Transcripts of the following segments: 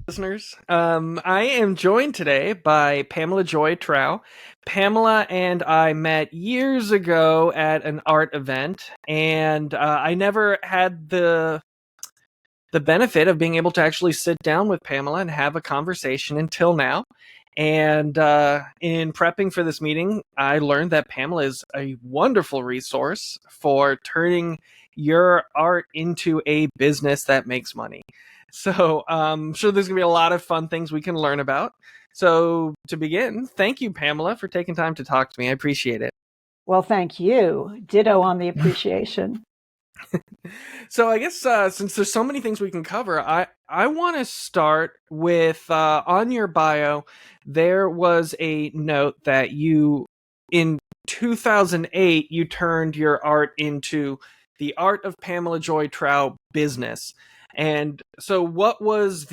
Listeners, I am joined today by Pamela Joy Trow. Pamela and I met years ago at an art event, and I never had the benefit of being able to actually sit down with Pamela and have a conversation until now. And in prepping for this meeting, I learned that Pamela is a wonderful resource for turning your art into a business that makes money. So I'm sure there's going to be a lot of fun things we can learn about. So to begin, thank you, Pamela, for taking time to talk to me. I appreciate it. Well, thank you. Ditto on the appreciation. So I guess since there's so many things we can cover, I want to start with on your bio, there was a note that you, in 2008, you turned your art into the Art of Pamela Joy Trow business. And so what was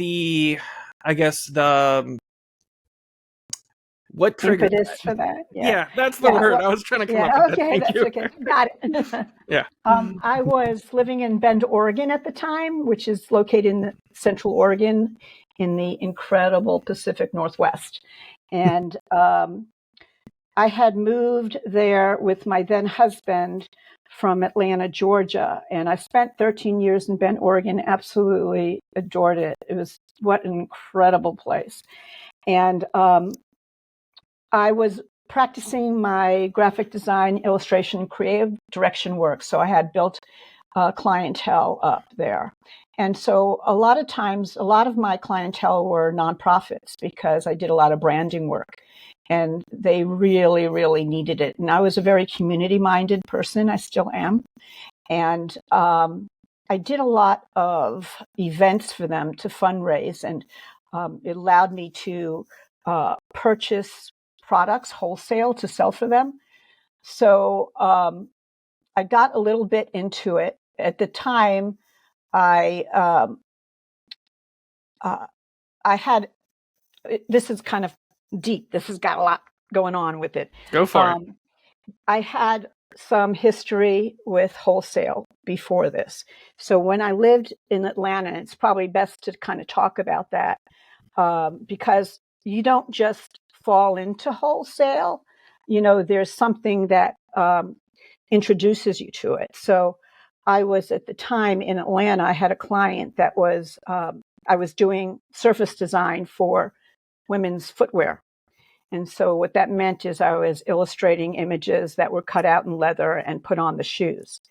what triggered impetus that? for that? Yeah, that's the word. I was trying to come up with that. Okay, Thank that's you. okay. Got it. Yeah. I was living in Bend, Oregon at the time, which is located in Central Oregon in the incredible Pacific Northwest. And I had moved there with my then husband from Atlanta, Georgia. And I spent 13 years in Bend, Oregon, absolutely adored it. It was what an incredible place. And I was practicing my graphic design, illustration, creative direction work. So I had built clientele up there. And so a lot of times, a lot of my clientele were nonprofits because I did a lot of branding work. And they really, really needed it. And I was a very community-minded person. I still am. And I did a lot of events for them to fundraise. And it allowed me to purchase products wholesale to sell for them. So I got a little bit into it. At the time, I had, this is kind of deep. This has got a lot going on with it. Go for it. I had some history with wholesale before this. So when I lived in Atlanta, it's probably best to kind of talk about that because you don't just fall into wholesale. You know, there's something that introduces you to it. So I was at the time in Atlanta, I had a client that was, I was doing surface design for women's footwear. And so what that meant is I was illustrating images that were cut out in leather and put on the shoes.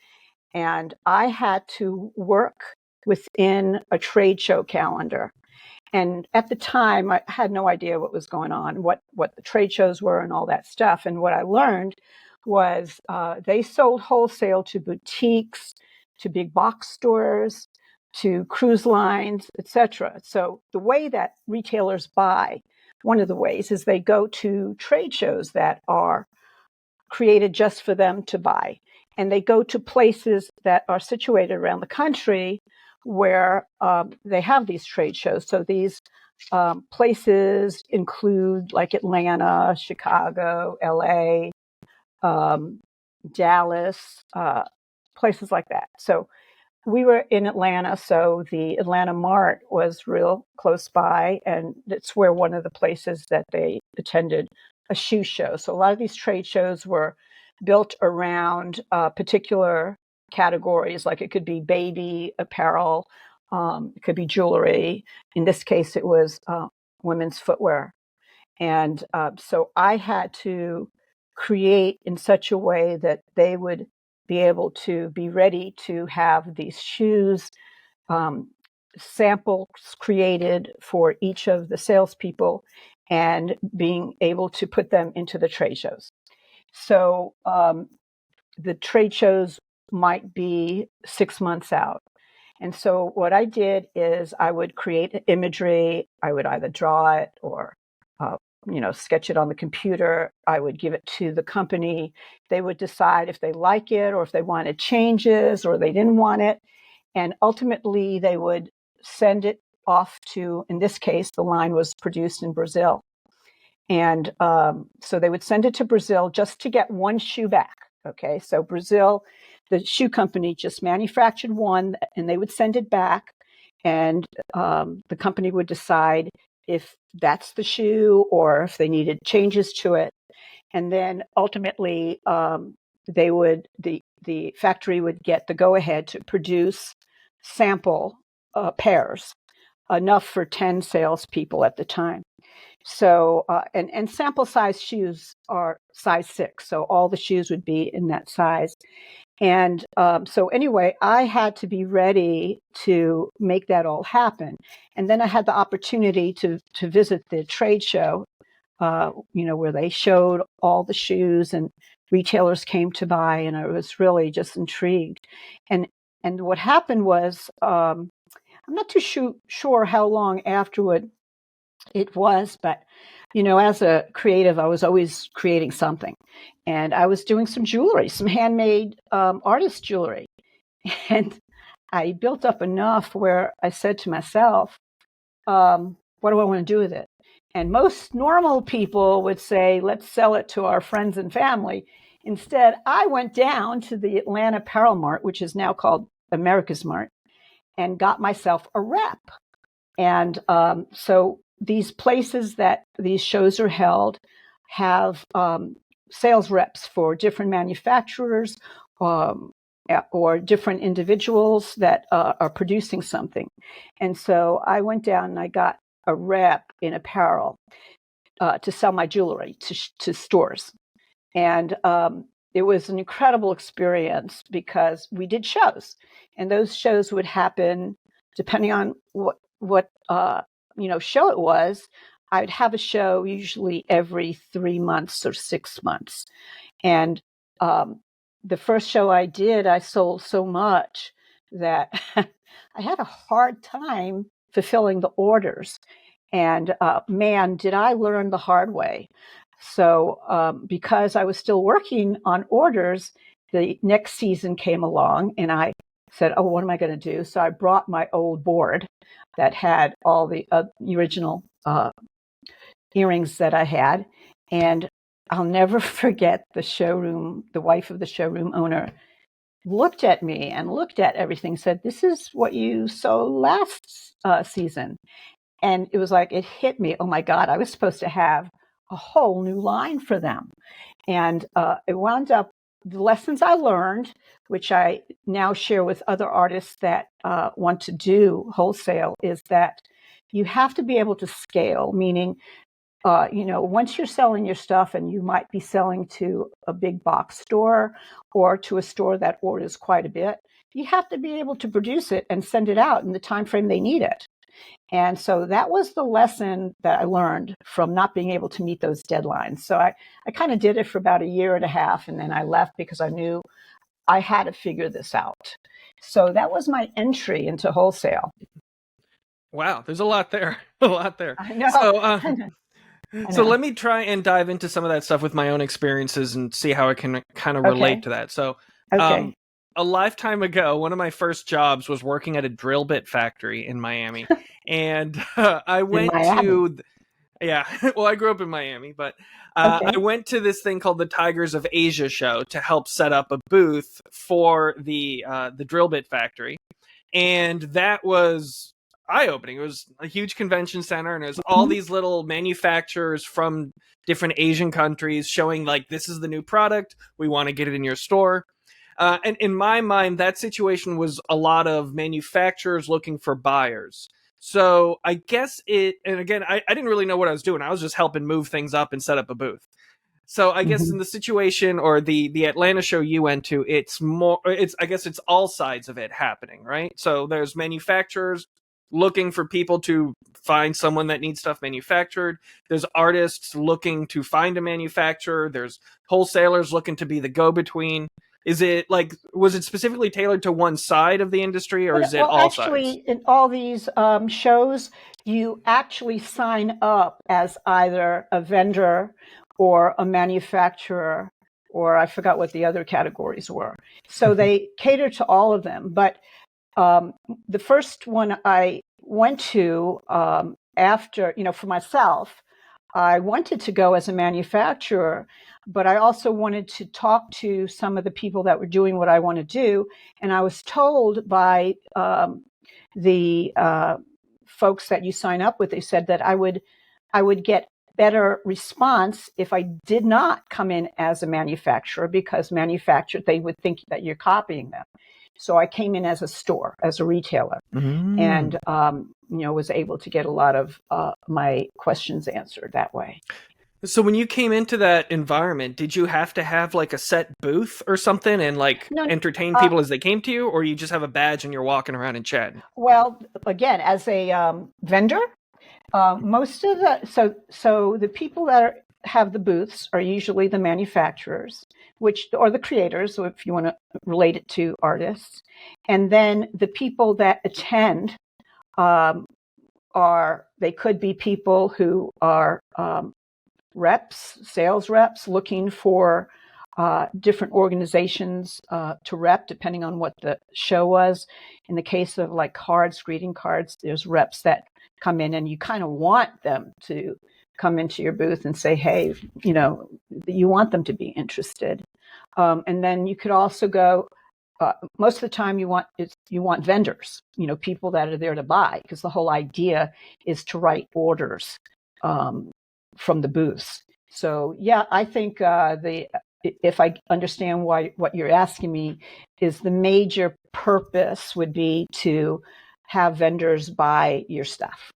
And I had to work within a trade show calendar. And at the time, I had no idea what was going on, what the trade shows were and all that stuff. And what I learned was they sold wholesale to boutiques, to big box stores, to cruise lines, etc. So the way that retailers buy, one of the ways is they go to trade shows that are created just for them to buy. And they go to places that are situated around the country where they have these trade shows. So these places include like Atlanta, Chicago, LA, Dallas, places like that. So we were in Atlanta, so the Atlanta Mart was real close by, and it's where one of the places that they attended a shoe show. So a lot of these trade shows were built around particular categories, like it could be baby apparel, it could be jewelry. In this case, it was women's footwear. And so I had to create in such a way that they would be able to be ready to have these shoes samples created for each of the salespeople and being able to put them into the trade shows. So the trade shows might be 6 months out. And so what I did is I would create imagery. I would either draw it or sketch it on the computer. I would give it to the company. They would decide if they like it or if they wanted changes or they didn't want it. And ultimately, they would send it off to, in this case, the line was produced in Brazil. And so they would send it to Brazil just to get one shoe back. Okay, so Brazil, the shoe company just manufactured one and they would send it back. And the company would decide if that's the shoe or if they needed changes to it. And then ultimately, the factory would get the go ahead to produce sample pairs, enough for 10 salespeople at the time. So, and sample size shoes are size 6. So all the shoes would be in that size. And so anyway, I had to be ready to make that all happen. And then I had the opportunity to visit the trade show, where they showed all the shoes and retailers came to buy, and I was really just intrigued. And what happened was, I'm not too sure how long afterward it was, but as a creative, I was always creating something, and I was doing some jewelry, some handmade artist jewelry, and I built up enough where I said to myself, "What do I want to do with it?" And most normal people would say, "Let's sell it to our friends and family." Instead, I went down to the Atlanta Apparel Mart, which is now called America's Mart, and got myself a rep. And so these places that these shows are held have sales reps for different manufacturers or different individuals that are producing something. And so I went down and I got a rep in apparel to sell my jewelry to stores. And it was an incredible experience because we did shows, and those shows would happen depending on what show it was. I'd have a show usually every 3 months or 6 months. And the first show I did, I sold so much that I had a hard time fulfilling the orders. And man, did I learn the hard way. So because I was still working on orders, the next season came along and I said, "Oh, what am I going to do?" So I brought my old board that had all the original earrings that I had. And I'll never forget the wife of the showroom owner looked at me and looked at everything, said, "This is what you sold last season." And it was like, it hit me. Oh my God, I was supposed to have a whole new line for them. And it wound up, the lessons I learned, which I now share with other artists that want to do wholesale, is that you have to be able to scale, meaning, once you're selling your stuff and you might be selling to a big box store or to a store that orders quite a bit, you have to be able to produce it and send it out in the time frame they need it. And so that was the lesson that I learned from not being able to meet those deadlines. So I kind of did it for about 1.5 years, and then I left because I knew I had to figure this out. So that was my entry into wholesale. Wow, there's a lot there. A lot there. I know. So, so let me try and dive into some of that stuff with my own experiences and see how I can kind of relate to that. So, a lifetime ago, one of my first jobs was working at a drill bit factory in Miami. And I went to, well, I grew up in Miami, but I went to this thing called the Tigers of Asia show to help set up a booth for the drill bit factory. And that was eye-opening. It was a huge convention center, and it was all these little manufacturers from different Asian countries showing, like, this is the new product. We want to get it in your store. And in my mind, that situation was a lot of manufacturers looking for buyers. So I guess and again, I didn't really know what I was doing. I was just helping move things up and set up a booth. So I guess in the situation or the Atlanta show you went to, I guess it's all sides of it happening, right? So there's manufacturers looking for people to find someone that needs stuff manufactured. There's artists looking to find a manufacturer. There's wholesalers looking to be the go-between. Was it specifically tailored to one side of the industry, or is it all sides? Actually, in all these shows, You actually sign up as either a vendor or a manufacturer, or I forgot what the other categories were. So they cater to all of them. But the first one I went to after, for myself, I wanted to go as a manufacturer, but I also wanted to talk to some of the people that were doing what I want to do. And I was told by the folks that you sign up with, they said that I would get better response if I did not come in as a manufacturer, because they would think that you're copying them. So I came in as a store, as a retailer, and was able to get a lot of my questions answered that way. So when you came into that environment, did you have to have like a set booth or something and like No, entertain people as they came to you, or you just have a badge and you're walking around and chatting? well, again, as a vendor, most of the people that have the booths are usually the manufacturers, or the creators, so if you want to relate it to artists, and then the people that attend they could be people who are sales reps, looking for different organizations to rep, depending on what the show was. In the case of like greeting cards, there's reps that come in and you kind of want them to come into your booth and say, hey, you want them to be interested. And then you could also go, most of the time you want vendors, people that are there to buy, because the whole idea is to write orders from the booths. So yeah, I think if I understand what you're asking me, is the major purpose would be to have vendors buy your stuff.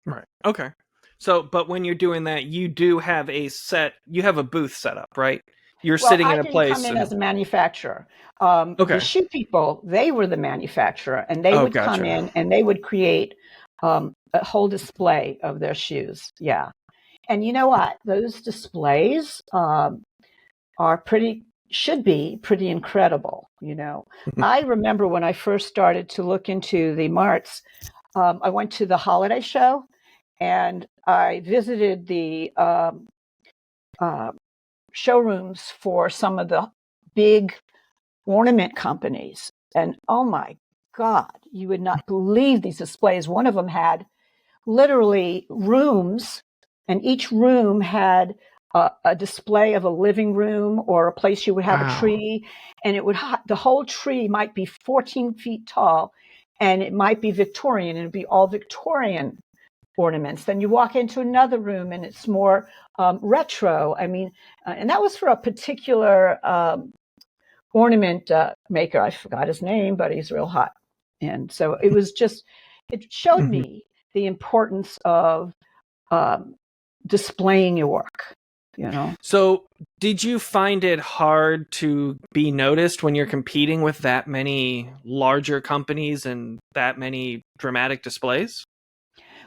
Right. Okay. So, but when you're doing that, you have a booth set up, right? You're sitting I in a didn't come place in and as a manufacturer. The okay. shoe people, they were the manufacturer, and they would Gotcha. come in and they would create a whole display of their shoes. Yeah. And you know what? Those displays should be pretty incredible. I remember when I first started to look into the marts, I went to the holiday show and I visited the showrooms for some of the big ornament companies. And oh my God, you would not believe these displays. One of them had literally rooms, and each room had a display of a living room or a place you would have a tree, and the whole tree might be 14 feet tall, and it might be Victorian, and it'd be all Victorian ornaments. Then you walk into another room, and it's more retro. I mean, and that was for a particular ornament maker. I forgot his name, but he's real hot. And so it showed me the importance of displaying your work, So did you find it hard to be noticed when you're competing with that many larger companies and that many dramatic displays?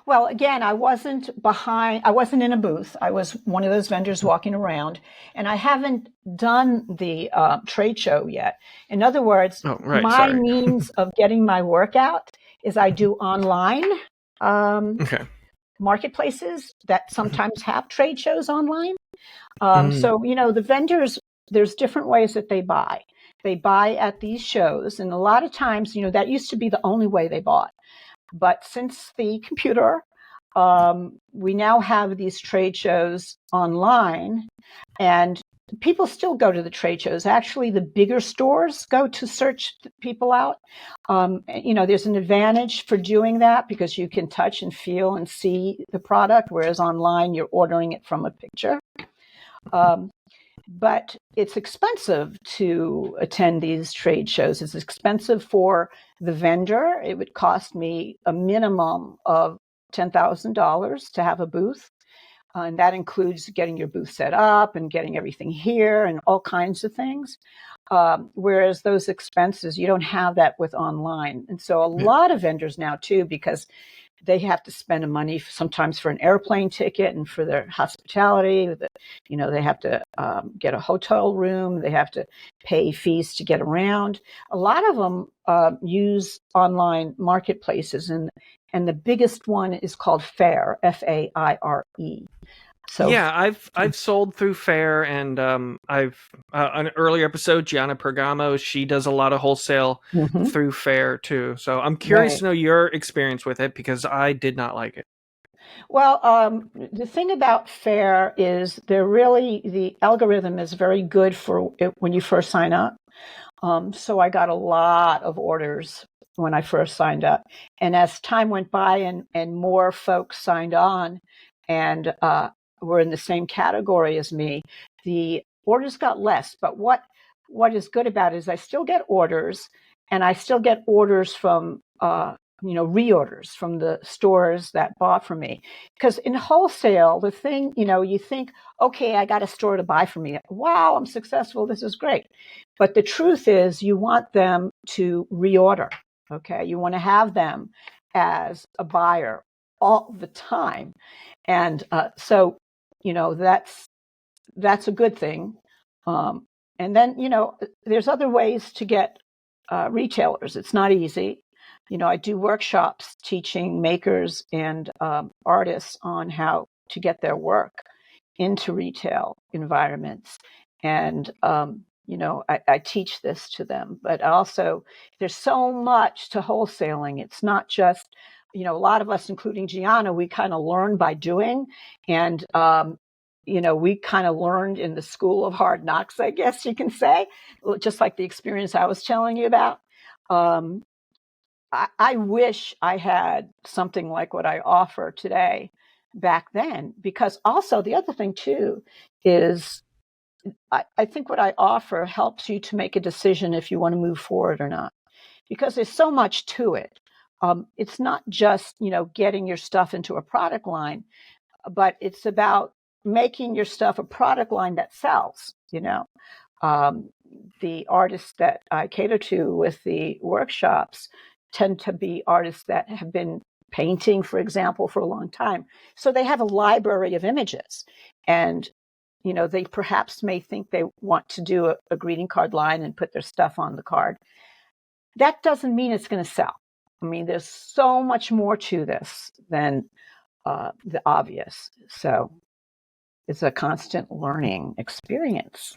Well, again, I wasn't in a booth. I was one of those vendors walking around, and I haven't done the trade show yet. In other words, my means of getting my work out is I do online marketplaces that sometimes have trade shows online. So, the vendors, there's different ways that they buy. They buy at these shows, and a lot of times, that used to be the only way they bought. But since the computer, we now have these trade shows online, and people still go to the trade shows. Actually, the bigger stores go to search people out. There's an advantage for doing that because you can touch and feel and see the product, whereas online you're ordering it from a picture. But it's expensive to attend these trade shows. It's expensive for the vendor. It would cost me a minimum of $10,000 to have a booth. And that includes getting your booth set up and getting everything here and all kinds of things. Whereas those expenses, you don't have that with online. And so a lot of vendors now too, because they have to spend money sometimes for an airplane ticket and for their hospitality. They have to get a hotel room. They have to pay fees to get around. A lot of them use online marketplaces, and and the biggest one is called FAIR, FAIRE. So Yeah, I've sold through Fair, and I've on an earlier episode, Gianna Pergamo, she does a lot of wholesale mhm, through Fair too. So I'm curious right. to know your experience with it because I did not like it. Well, the thing about FAIR is the algorithm is very good for it when you first sign up. So I got a lot of orders when I first signed up. And as time went by and more folks signed on and were in the same category as me, the orders got less. But what is good about it is I still get orders, and I still get orders from reorders from the stores that bought from me. Because in wholesale, the thing, you think, okay, I got a store to buy from me. Wow, I'm successful. This is great. But the truth is, you want them to reorder. Okay. You want to have them as a buyer all the time. And so, that's a good thing. Um, and then, there's other ways to get retailers. It's not easy. I do workshops teaching makers and artists on how to get their work into retail environments. And, I teach this to them, but also there's so much to wholesaling. It's not just, a lot of us, including Gianna, we kind of learn by doing. And, we kind of learned in the school of hard knocks, I guess you can say, just like the experience I was telling you about. Um, I wish I had something like what I offer today back then, because also the other thing too is I think what I offer helps you to make a decision if you want to move forward or not, because there's so much to it. It's not just, getting your stuff into a product line, but it's about making your stuff a product line that sells, um, the artists that I cater to with the workshops tend to be artists that have been painting, for example, for a long time. So they have a library of images. And, they perhaps may think they want to do a greeting card line and put their stuff on the card. That doesn't mean it's going to sell. I mean, there's so much more to this than the obvious. So it's a constant learning experience.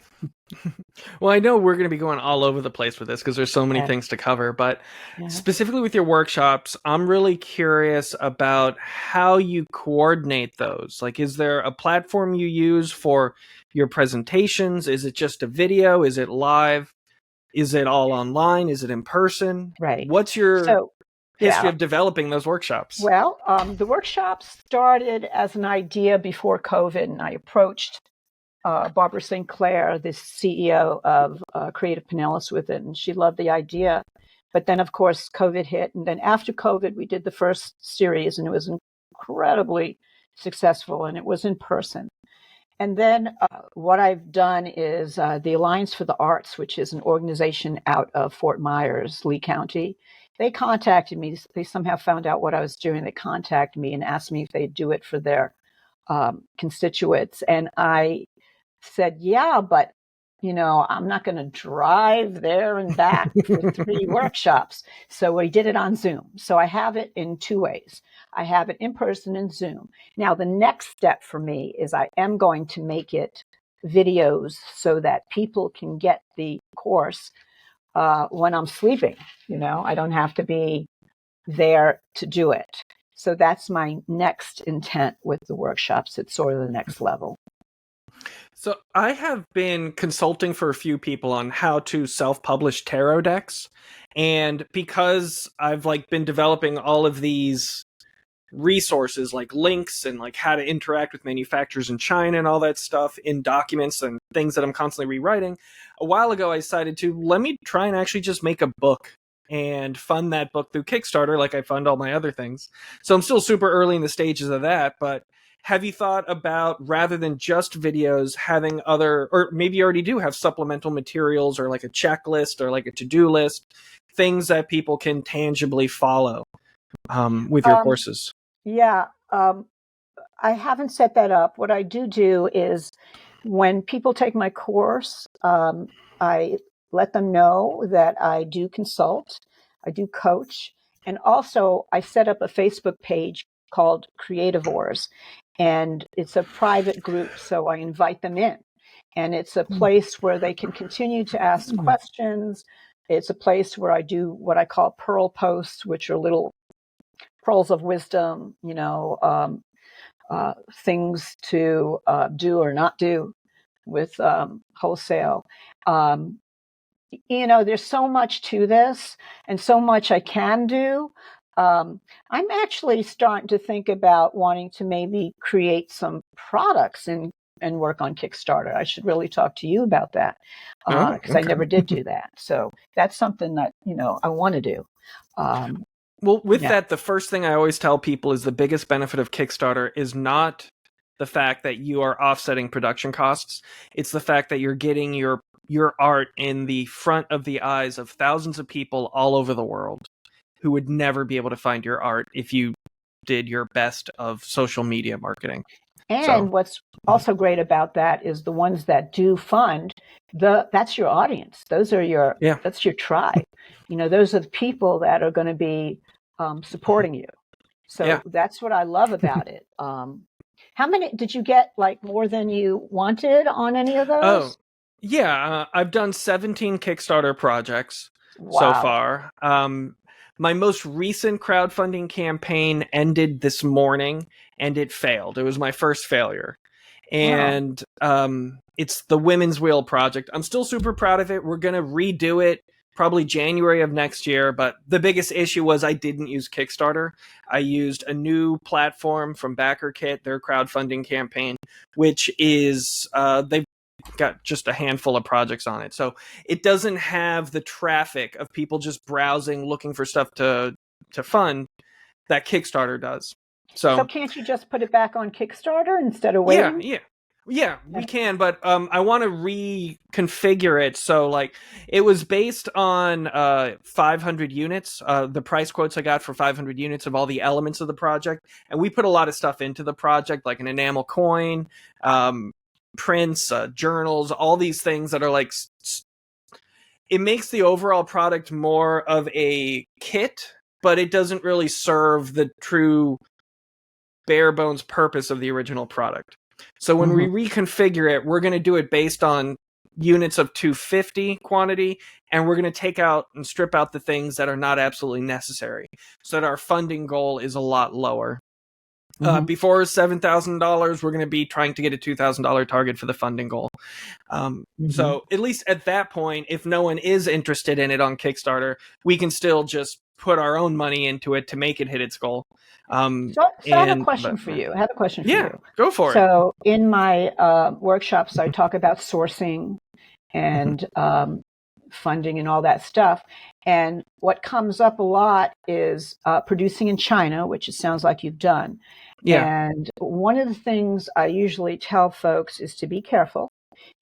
Well, I know we're going to be going all over the place with this because there's so many Yeah. things to cover, but Yeah. specifically with your workshops, I'm really curious about how you coordinate those. Like, is there a platform you use for your presentations? Is it just a video? Is it live? Is it all online? Is it in person? Right. What's your So, history yeah. of developing those workshops? Well, the workshop started as an idea before COVID, and I approached Barbara St. Clair, the CEO of Creative Pinellas, with it, and she loved the idea. But then, of course, COVID hit, and then after COVID, we did the first series, and it was incredibly successful, and it was in person. And then what I've done is the Alliance for the Arts, which is an organization out of Fort Myers, Lee County. They contacted me. They somehow found out what I was doing. They contacted me and asked me if they'd do it for their constituents. And I said, yeah, but I'm not going to drive there and back for 3 workshops. So we did it on Zoom. So I have it in 2 ways. I have it in person and Zoom. Now, the next step for me is I am going to make it videos so that people can get the course when I'm sleeping. I don't have to be there to do it. So that's my next intent with the workshops. It's sort of the next level. So I have been consulting for a few people on how to self-publish tarot decks, and because I've been developing all of these resources like links and how to interact with manufacturers in China and all that stuff in documents and things that I'm constantly rewriting, a while ago I decided to let me try and actually just make a book and fund that book through Kickstarter like I fund all my other things. So I'm still super early in the stages of that, but have you thought about, rather than just videos, having other, or maybe you already do have supplemental materials or like a checklist or like a to-do list, things that people can tangibly follow with your Um, courses? yeah, I haven't set that up. What I do is when people take my course, I let them know that I do consult, I do coach, And also, I set up a Facebook page called Creativores, and it's a private group, so I invite them in. And it's a place where they can continue to ask questions. It's a place where I do what I call pearl posts, which are little pearls of wisdom, things to do or not do with wholesale. There's so much to this and so much I can do. I'm actually starting to think about wanting to maybe create some products and work on Kickstarter. I should really talk to you about that because I never did do that. So that's something that, I want to do. Well, with that, the first thing I always tell people is the biggest benefit of Kickstarter is not the fact that you are offsetting production costs. It's the fact that you're getting your art in the front of the eyes of thousands of people all over the world who would never be able to find your art if you did your best of social media marketing. And what's also great about that is the ones that do fund, that's your audience. That's your tribe. Those are the people that are going to be supporting you. So that's what I love about it. How many did you get? Like more than you wanted on any of those? Oh, yeah. I've done 17 Kickstarter projects so far. My most recent crowdfunding campaign ended this morning, and it failed. It was my first failure. And it's the Women's Wheel project. I'm still super proud of it. We're going to redo it probably January of next year. But the biggest issue was I didn't use Kickstarter. I used a new platform from BackerKit, their crowdfunding campaign, which is they've got just a handful of projects on it. So it doesn't have the traffic of people just browsing, looking for stuff to fund that Kickstarter does. So can't you just put it back on Kickstarter instead of waiting? Yeah, we can, but I want to reconfigure it. So like it was based on 500 units, the price quotes I got for 500 units of all the elements of the project. And we put a lot of stuff into the project, like an enamel coin, prints, journals, all these things that are like, it makes the overall product more of a kit, but it doesn't really serve the true bare bones purpose of the original product. So when we reconfigure it, we're going to do it based on units of 250 quantity, and we're going to take out and strip out the things that are not absolutely necessary so that our funding goal is a lot lower. Before $7,000, we're going to be trying to get a $2,000 target for the funding goal. So at least at that point, if no one is interested in it on Kickstarter, we can still just put our own money into it to make it hit its goal. So I have a question for you. Yeah, go for it. So in my workshops, I talk about sourcing and funding and all that stuff. And what comes up a lot is producing in China, which it sounds like you've done. Yeah. And one of the things I usually tell folks is to be careful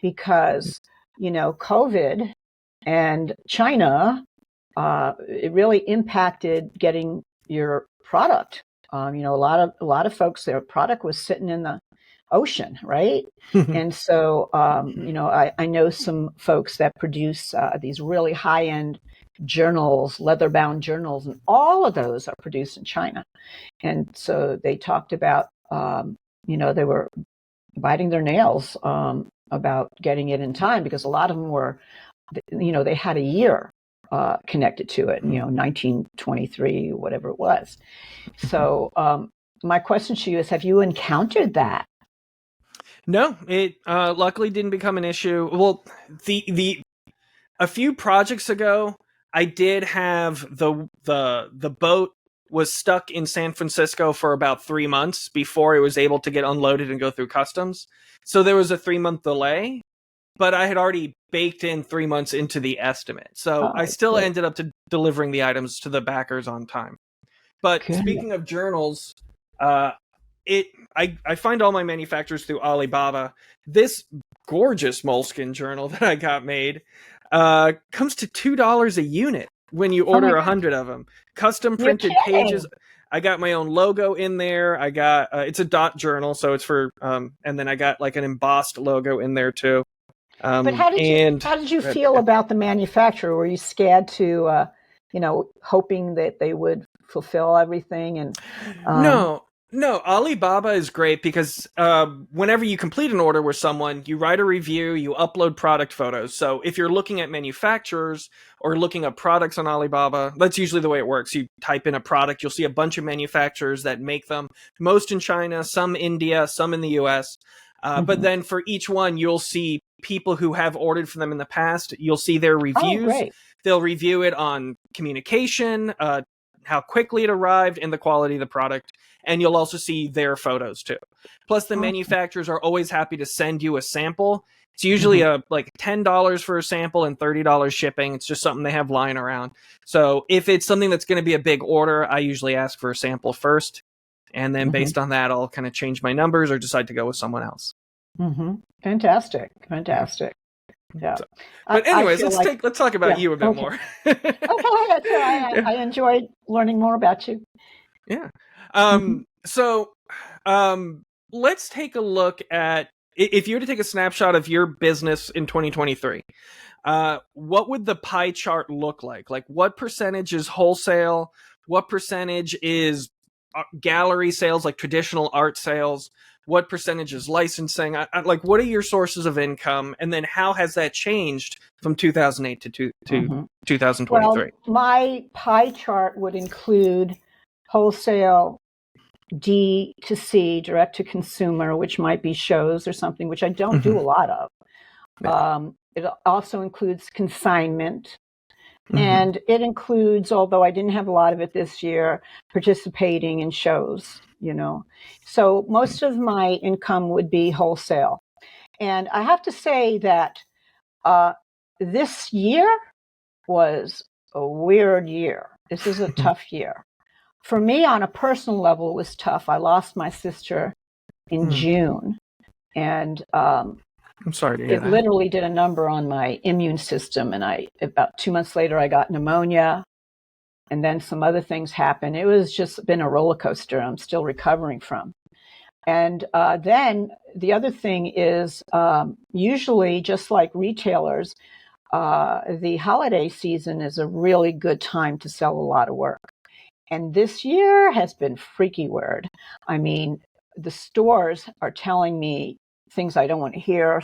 because, COVID and China, it really impacted getting your product. A lot of folks, their product was sitting in the ocean, right? And so, I know some folks that produce these really high-end journals, leather-bound journals, and all of those are produced in China. And so they talked about, they were biting their nails about getting it in time because a lot of them were, they had a year connected to it, 1923, whatever it was. So my question to you is, have you encountered that? No, it luckily didn't become an issue. Well, a few projects ago, I did have the boat was stuck in San Francisco for about 3 months before it was able to get unloaded and go through customs. So there was a 3-month delay, but I had already baked in 3 months into the estimate. So I still ended up delivering the items to the backers on time. But speaking of journals, I find all my manufacturers through Alibaba. This gorgeous moleskin journal that I got made comes to $2 a unit when you order 100 of them. Custom printed pages. I got my own logo in there. I got it's a dot journal, so it's for and then I got like an embossed logo in there too. But how did you feel about the manufacturer? Were you scared to hoping that they would fulfill everything. And No, Alibaba is great because whenever you complete an order with someone, you write a review, you upload product photos. So if you're looking at manufacturers or looking up products on Alibaba, that's usually the way it works. You type in a product, you'll see a bunch of manufacturers that make them, most in China, some India, some in the US. But then for each one, you'll see people who have ordered from them in the past. You'll see their oh, reviews. great. They'll review it on communication, how quickly it arrived, and the quality of the product. And you'll also see their photos too. Plus, the manufacturers are always happy to send you a sample. It's usually like $10 for a sample and $30 shipping. It's just something they have lying around. So if it's something that's going to be a big order, I usually ask for a sample first. And then based on that, I'll kind of change my numbers or decide to go with someone else. Fantastic. Yeah. So, but anyways, let's talk about you a bit more. Okay, I enjoyed learning more about you. Yeah. So let's take a look at, if you were to take a snapshot of your business in 2023, what would the pie chart look like? Like, what percentage is wholesale? What percentage is gallery sales, like traditional art sales? What percentage is licensing? Like, what are your sources of income? And then how has that changed from 2008 to 2023? Well, my pie chart would include wholesale, D to C, direct to consumer, which might be shows or something, which I don't do a lot of. It also includes consignment. And it includes, although I didn't have a lot of it this year, participating in shows, So most of my income would be wholesale. And I have to say that this year was a weird year. This is a tough year. For me, on a personal level, it was tough. I lost my sister in June. And I'm sorry to hear that. It literally did a number on my immune system. And about 2 months later, I got pneumonia. And then some other things happened. It was just been a roller coaster I'm still recovering from. And then the other thing is usually, just like retailers, the holiday season is a really good time to sell a lot of work. And this year has been freaky weird. I mean, the stores are telling me things I don't want to hear,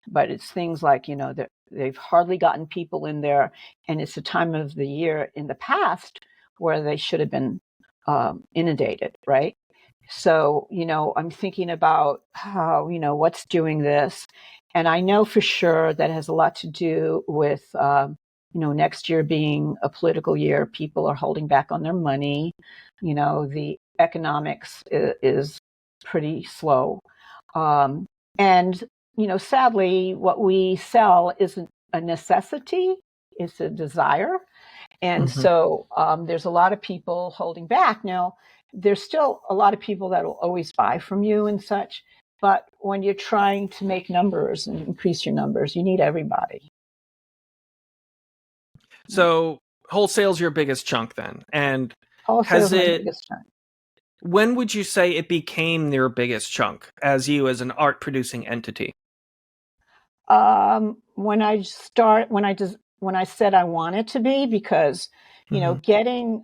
but it's things like, that they've hardly gotten people in there. And it's a time of the year in the past where they should have been inundated, right? So, I'm thinking about how, what's doing this. And I know for sure that has a lot to do with, next year being a political year. People are holding back on their money. The economics is pretty slow. And, sadly, what we sell isn't a necessity, it's a desire. And so there's a lot of people holding back. Now, there's still a lot of people that will always buy from you and such. But when you're trying to make numbers and increase your numbers, you need everybody. So wholesale's your biggest chunk then. And Wholesale's my biggest chunk. When would you say it became your biggest chunk as an art producing entity? When I said I wanted to be, because getting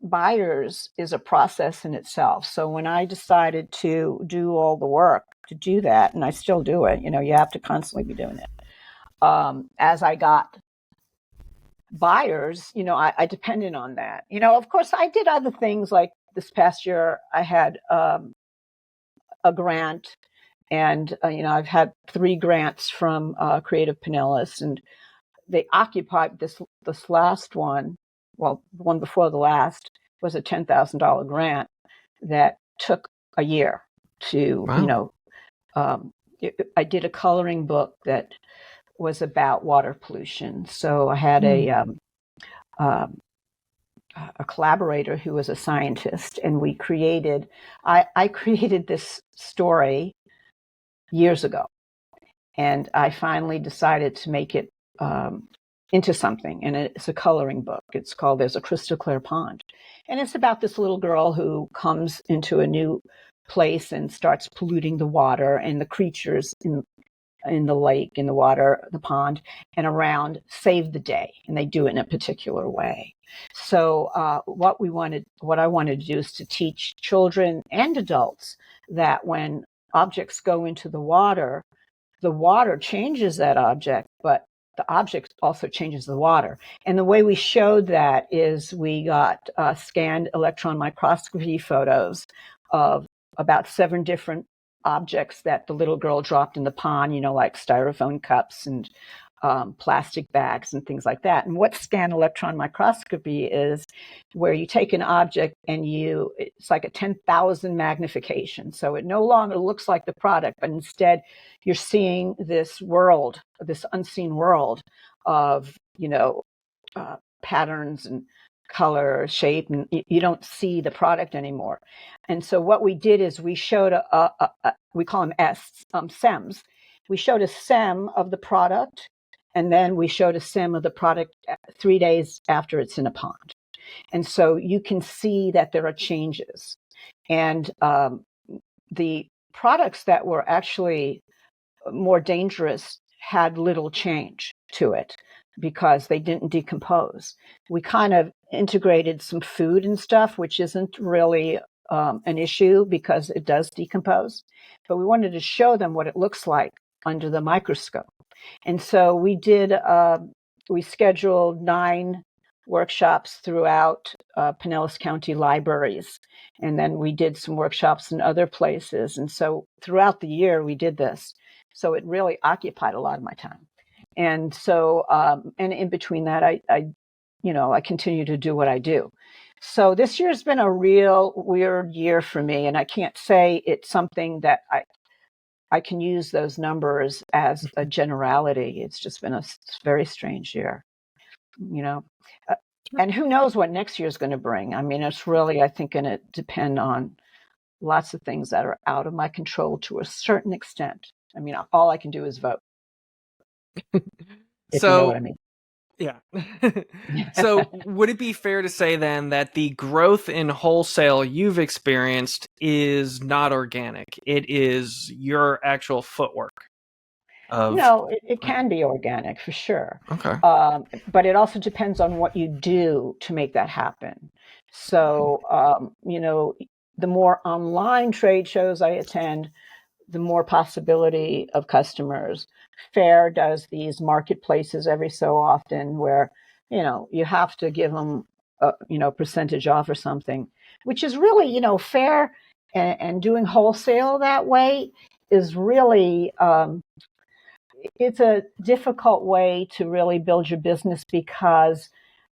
buyers is a process in itself. So when I decided to do all the work to do that, and I still do it, you have to constantly be doing it. As I got buyers, I depended on that. Of course, I did other things. Like this past year, I had a grant, and I've had 3 grants from Creative Pinellas, and they occupied this last one. Well, the one before the last was a $10,000 grant that took a year to, I did a coloring book that was about water pollution. So I had a collaborator who was a scientist, and I created this story years ago, and I finally decided to make it into something, and it's a coloring book. It's called There's a Crystal Clear Pond, and it's about this little girl who comes into a new place and starts polluting the water, and the creatures in the lake, in the water, the pond, and around save the day, and they do it in a particular way. So what I wanted to do is to teach children and adults that when objects go into the water changes that object, but the object also changes the water. And the way we showed that is we got scanned electron microscopy photos of about 7 different objects that the little girl dropped in the pond, like styrofoam cups and plastic bags and things like that. And what scan electron microscopy is, where you take an object and it's like a 10,000 magnification. So it no longer looks like the product, but instead you're seeing this world, this unseen world of, patterns and color, shape, and you don't see the product anymore. And so what we did is we showed we call them SEMs. We showed a SEM of the product, and then we showed a SEM of the product 3 days after it's in a pond. And so you can see that there are changes. And the products that were actually more dangerous had little change to it because they didn't decompose. We kind of integrated some food and stuff, which isn't really an issue because it does decompose. But we wanted to show them what it looks like under the microscope. And so we scheduled 9 workshops throughout Pinellas County libraries. And then we did some workshops in other places. And so throughout the year, we did this. So it really occupied a lot of my time. And so, and in between that, I continue to do what I do. So this year's been a real weird year for me. And I can't say it's something that I can use those numbers as a generality. It's just been a very strange year, and who knows what next year's going to bring. I mean, it's really, I think, going to depend on lots of things that are out of my control to a certain extent. I mean, all I can do is vote. If you know what I mean. Yeah. So would it be fair to say then that the growth in wholesale you've experienced is not organic? It is your actual footwork? It can be organic for sure. Okay. But it also depends on what you do to make that happen. So, the more online trade shows I attend, the more possibility of customers. Fair does these marketplaces every so often where, you have to give them a percentage off or something, which is really, fair, and doing wholesale that way is really, it's a difficult way to really build your business because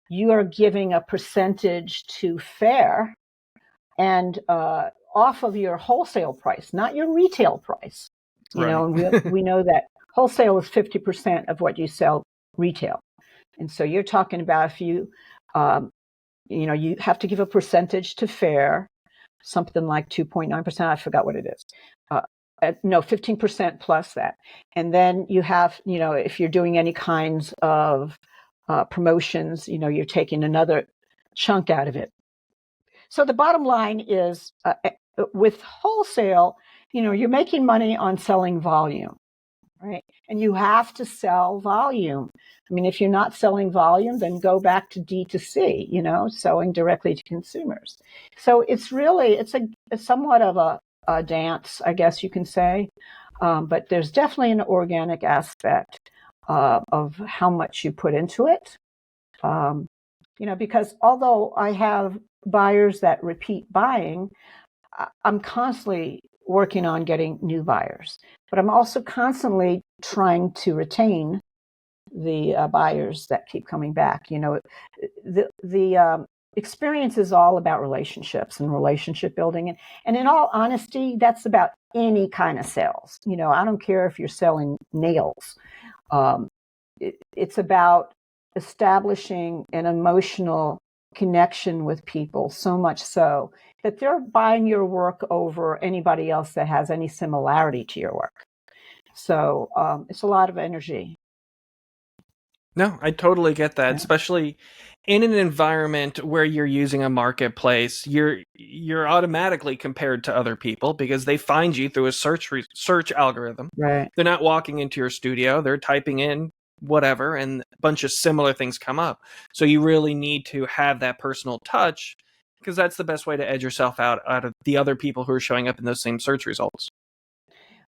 you are giving a percentage to Fair and off of your wholesale price, not your retail price. Right. And we know that wholesale is 50% of what you sell retail. And so you're talking about if you have to give a percentage to Fair, something like 2.9%. I forgot what it is. 15% plus that. And then you have, if you're doing any kinds of promotions, you're taking another chunk out of it. So the bottom line is with wholesale, you're making money on selling volume, right? And you have to sell volume. I mean, if you're not selling volume, then go back to D2C, selling directly to consumers. So it's somewhat of a dance, I guess you can say. But there's definitely an organic aspect of how much you put into it. Because although I have buyers that repeat buying, I'm constantly working on getting new buyers. But I'm also constantly trying to retain the buyers that keep coming back. The experience is all about relationships and relationship building. And in all honesty, that's about any kind of sales. I don't care if you're selling nails. It's about establishing an emotional connection with people, so much so that they're buying your work over anybody else that has any similarity to your work. So it's a lot of energy. No, I totally get that, especially in an environment where you're using a marketplace. You're automatically compared to other people because they find you through a search algorithm. Right. They're not walking into your studio, they're typing in whatever and a bunch of similar things come up. So you really need to have that personal touch because that's the best way to edge yourself out of the other people who are showing up in those same search results.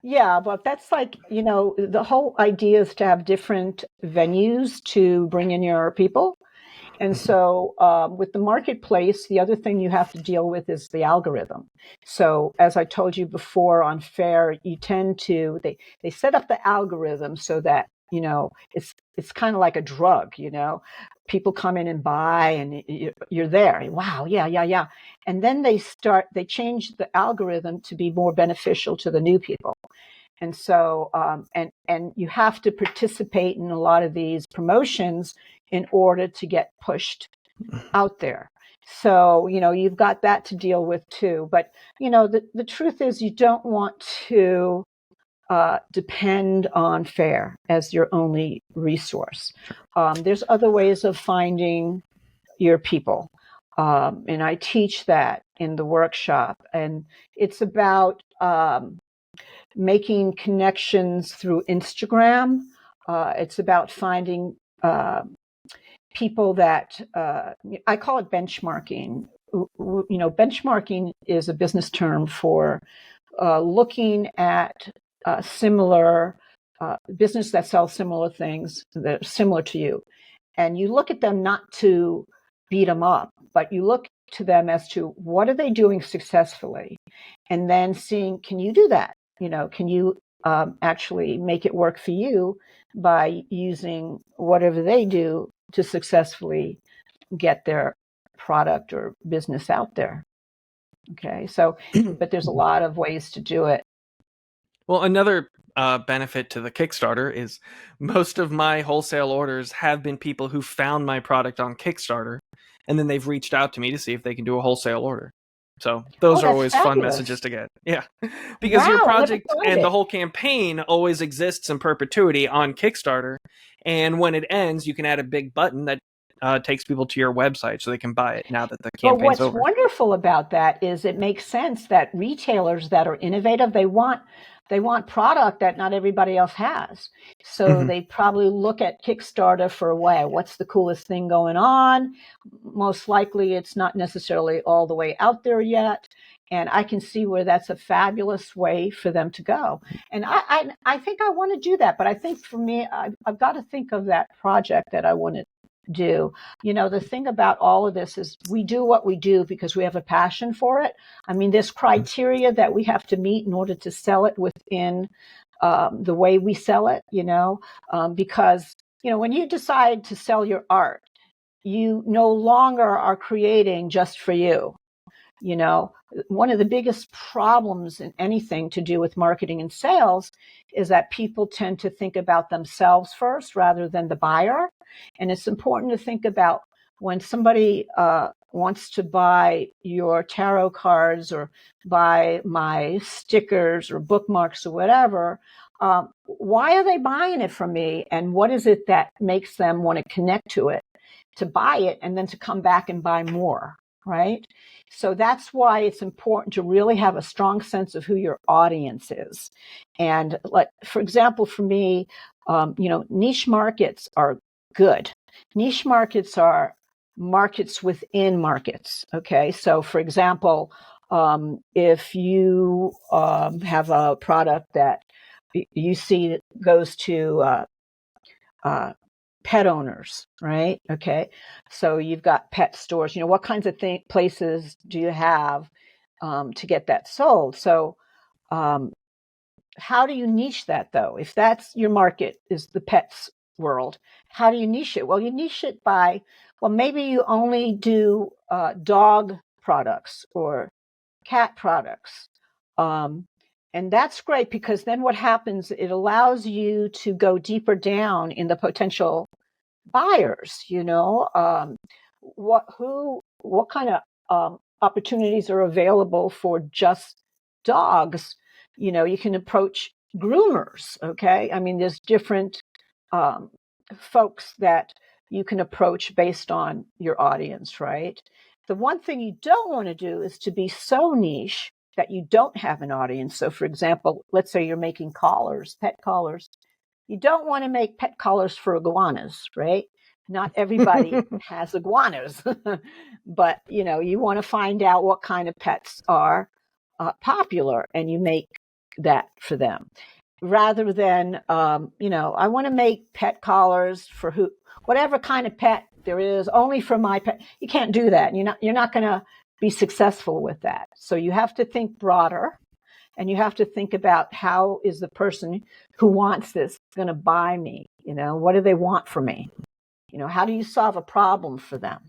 Yeah, but that's like, the whole idea is to have different venues to bring in your people. And so with the marketplace, the other thing you have to deal with is the algorithm. So as I told you before on Fair, you tend to, they set up the algorithm so that, it's kind of like a drug, people come in and buy and you're there. Wow. Yeah, yeah, yeah. And then they change the algorithm to be more beneficial to the new people. And so, and you have to participate in a lot of these promotions in order to get pushed out there. So, you've got that to deal with too. But, the truth is you don't want to depend on Fair as your only resource. There's other ways of finding your people. And I teach that in the workshop. And it's about making connections through Instagram. It's about finding people that I call it benchmarking. Benchmarking is a business term for looking at similar business that sells similar things that are similar to you. And you look at them not to beat them up, but you look to them as to what are they doing successfully, and then seeing, can you do that? Can you actually make it work for you by using whatever they do to successfully get their product or business out there? Okay, so, but there's a lot of ways to do it. Well, another benefit to the Kickstarter is most of my wholesale orders have been people who found my product on Kickstarter, and then they've reached out to me to see if they can do a wholesale order. So Oh, those are that's always fun fabulous. messages to get. Yeah. Because your Wow, I never project thought of and the it. whole campaign always exists in perpetuity on Kickstarter. And when it ends, you can add a big button that takes people to your website so they can buy it now that the But campaign's what's over. wonderful about that is it makes sense that retailers that are innovative, they want product that not everybody else has. So Mm-hmm. they probably look at Kickstarter for, wow, what's the coolest thing going on? Most likely it's not necessarily all the way out there yet. And I can see where that's a fabulous way for them to go. And I think I want to do that. But I think for me, I've got to think of that project that I want to do. The thing about all of this is we do what we do because we have a passion for it. I mean, there's criteria that we have to meet in order to sell it within the way we sell it, because, when you decide to sell your art, you no longer are creating just for you. You know, one of the biggest problems in anything to do with marketing and sales is that people tend to think about themselves first rather than the buyer. And it's important to think about when somebody wants to buy your tarot cards or buy my stickers or bookmarks or whatever. Why are they buying it from me? And what is it that makes them want to connect to it, to buy it, and then to come back and buy more? Right? So that's why it's important to really have a strong sense of who your audience is. And like, for example, for me, niche markets are good. Niche markets are markets within markets. Okay. So for example, if you have a product that you see that goes to pet owners, right? Okay. So you've got pet stores, what kinds of places do you have to get that sold? So um, how do you niche that though? If that's your market is the pets world, how do you niche it? Well, you niche it by, well, maybe you only do dog products or cat products. Um, and that's great because then what happens, it allows you to go deeper down in the potential buyers, what kind of opportunities are available for just dogs. You can approach groomers. Okay. I mean, there's different folks that you can approach based on your audience, right? The one thing you don't want to do is to be so niche that you don't have an audience. So, for example, let's say you're making collars, pet collars. You don't want to make pet collars for iguanas, right? Not everybody has iguanas, but you want to find out what kind of pets are popular, and you make that for them rather than I want to make pet collars for whatever kind of pet there is, only for my pet. You can't do that. You're not going to be successful with that. So you have to think broader, and you have to think about how is the person who wants this going to buy me? What do they want from me? How do you solve a problem for them?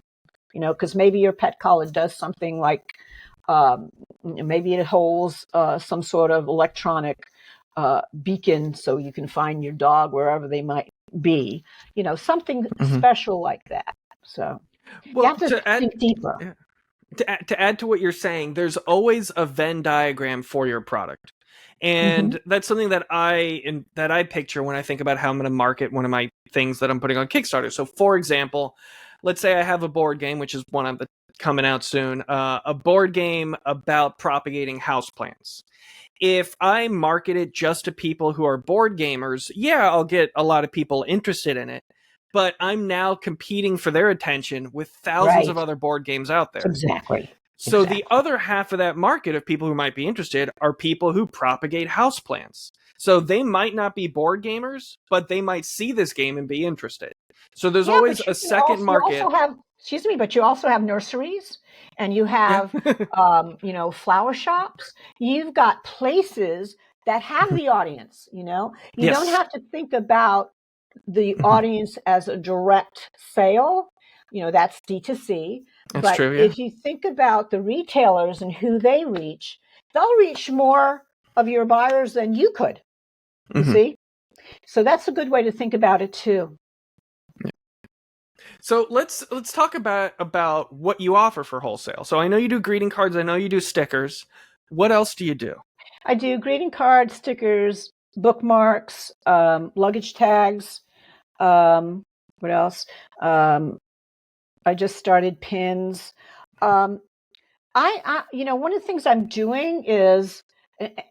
Because maybe your pet collar does something like maybe it holds some sort of electronic beacon so you can find your dog wherever they might be, something special like that. So you have to think deeper. Yeah. To add to what you're saying, there's always a Venn diagram for your product. And that's something that I picture when I think about how I'm going to market one of my things that I'm putting on Kickstarter. So, for example, let's say I have a board game, which is one that's coming out soon, a board game about propagating houseplants. If I market it just to people who are board gamers, yeah, I'll get a lot of people interested in it. But I'm now competing for their attention with thousands of other board games out there. Exactly. So the other half of that market of people who might be interested are people who propagate houseplants. So they might not be board gamers, but they might see this game and be interested. So there's always a second market. You also have, excuse me, but you also have nurseries, and you have, flower shops. You've got places that have the audience. You don't have to think about the audience as a direct sale. That's D2C. That's true, yeah. If you think about the retailers and who they reach, they'll reach more of your buyers than you could. You see? So that's a good way to think about it too. So let's talk about what you offer for wholesale. So I know you do greeting cards, I know you do stickers. What else do you do? I do greeting cards, stickers, bookmarks, luggage tags. What else? I just started pins. One of the things I'm doing is,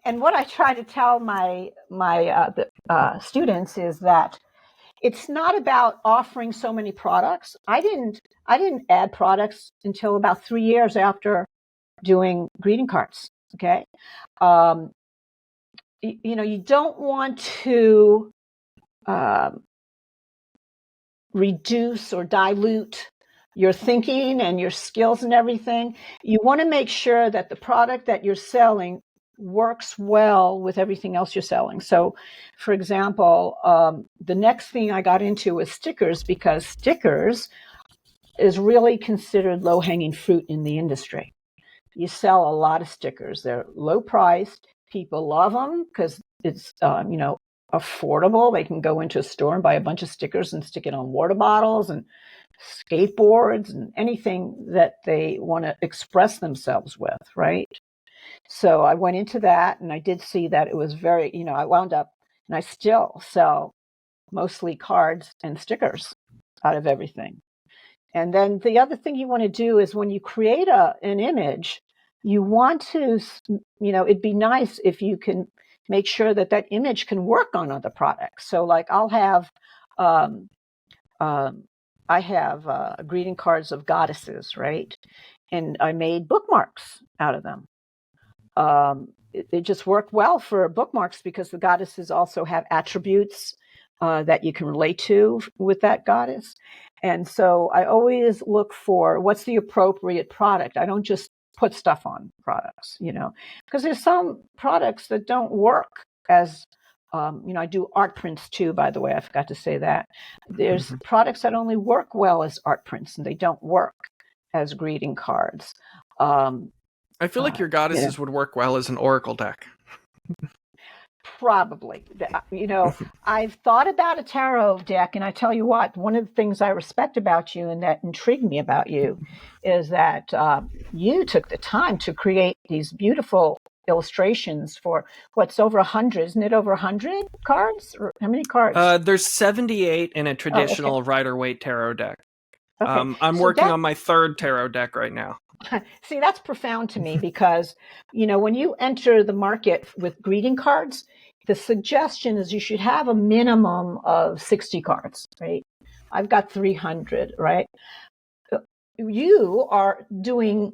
and what I try to tell my students is that it's not about offering so many products. I didn't add products until about 3 years after doing greeting cards. Okay. You don't want to reduce or dilute your thinking and your skills and everything. You want to make sure that the product that you're selling works well with everything else you're selling. So, for example, the next thing I got into was stickers, because stickers is really considered low-hanging fruit in the industry. You sell a lot of stickers. They're low priced. People love them because it's, affordable. They can go into a store and buy a bunch of stickers and stick it on water bottles and skateboards and anything that they want to express themselves with, right? So I went into that, and I did see that it was very, I wound up, and I still sell mostly cards and stickers out of everything. And then the other thing you want to do is when you create an image, you want to, it'd be nice if you can make sure that that image can work on other products. So like I have greeting cards of goddesses, right? And I made bookmarks out of them. It just worked well for bookmarks because the goddesses also have attributes that you can relate to with that goddess. And so I always look for what's the appropriate product. I don't just put stuff on products, because there's some products that don't work as, I do art prints too, by the way, I forgot to say that. There's products that only work well as art prints, and they don't work as greeting cards. I feel like your goddesses would work well as an oracle deck. Probably. I've thought about a tarot deck, and I tell you what, one of the things I respect about you and that intrigued me about you is that you took the time to create these beautiful illustrations for what's over 100. Isn't it over 100 cards? Or how many cards? There's 78 in a Oh, okay. traditional Rider-Waite tarot deck. Okay. I'm So working that, on my third tarot deck right now. see, that's profound to me because, when you enter the market with greeting cards, the suggestion is you should have a minimum of 60 cards, right? I've got 300, right? You are doing,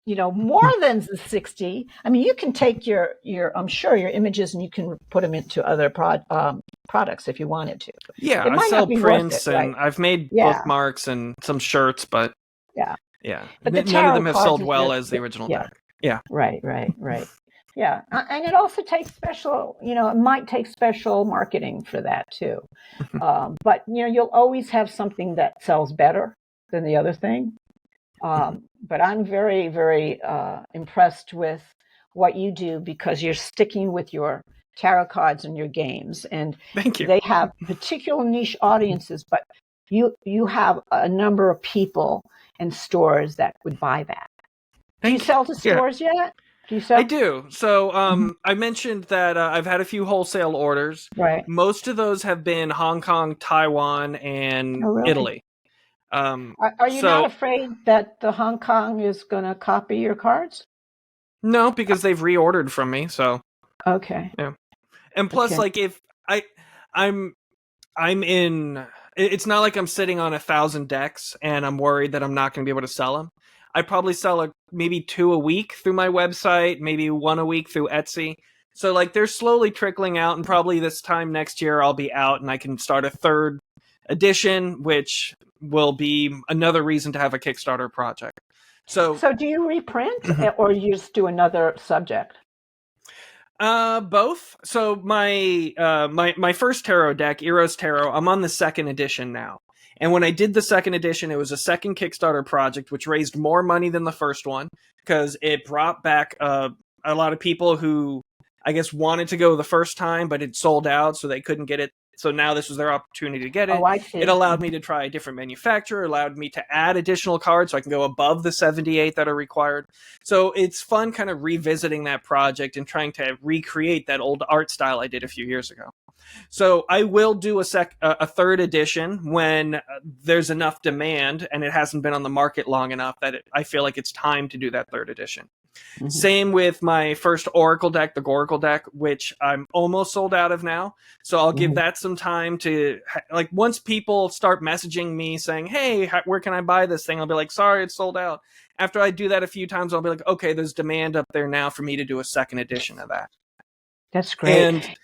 more than the 60. I mean, you can take your I'm sure your images and you can put them into other products if you wanted to. Yeah, It I might sell not be worth it, prints right? and I've made Yeah, bookmarks and some shirts, but yeah. yeah, But the none of tarot them have cards sold is well as the original yeah, deck. Yeah. right, right, right. Yeah, and it also takes special, it might take special marketing for that too. But you'll always have something that sells better than the other thing. But I'm very, very impressed with what you do because you're sticking with your tarot cards and your games, and Thank you. they have particular niche audiences. But you have a number of people and stores that would buy that. Do you Thank you. sell to Yeah, stores yet? Do you I sell? do. So Mhm. I mentioned that I've had a few wholesale orders. Right. Most of those have been Hong Kong, Taiwan, and Oh, really? Italy. Um, Are you not so afraid that the Hong Kong is going to copy your cards? no, because they've reordered from me. So Okay. yeah, and plus, Okay. like if I, I'm I'm in. It's not like I'm sitting on 1,000 decks and I'm worried that I'm not going to be able to sell them. I probably sell maybe 2 a week through my website, maybe 1 a week through Etsy. So like they're slowly trickling out, and probably this time next year I'll be out and I can start a third edition, which will be another reason to have a Kickstarter project. So So do you reprint or you just do another subject? both. So my first tarot deck, Eros Tarot, I'm on the second edition now. And when I did the second edition, it was a second Kickstarter project, which raised more money than the first one because it brought back a lot of people who I guess wanted to go the first time, but it sold out, so they couldn't get it. So now this was their opportunity to get Oh, it. I It see. allowed me to try a different manufacturer, allowed me to add additional cards so I can go above the 78 that are required. So it's fun kind of revisiting that project and trying to recreate that old art style I did a few years ago. So I will do a third edition when there's enough demand and it hasn't been on the market long enough that I feel like it's time to do that third edition. Mhm. Same with my first Oracle deck, the Goracle deck, which I'm almost sold out of now. So I'll give Mhm. that some time to, like, once people start messaging me saying, hey, where can I buy this thing? I'll be like, sorry, it's sold out. After I do that a few times, I'll be like, okay, there's demand up there now for me to do a second edition of that. That's great. And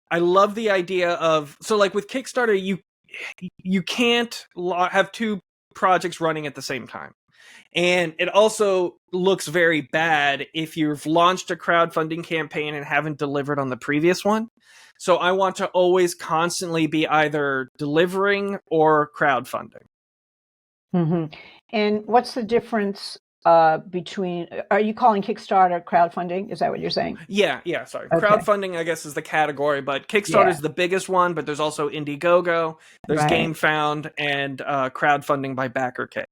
I love the idea of, so like with Kickstarter, you can't have two projects running at the same time. And it also looks very bad if you've launched a crowdfunding campaign and haven't delivered on the previous one. So I want to always constantly be either delivering or crowdfunding. Mhm. And what's the difference between, are you calling Kickstarter crowdfunding? Is that what you're saying? Yeah, sorry. Okay. Crowdfunding, I guess, is the category, but Kickstarter Yeah. is the biggest one, but there's also Indiegogo, there's Right. GameFound, and crowdfunding by BackerKit.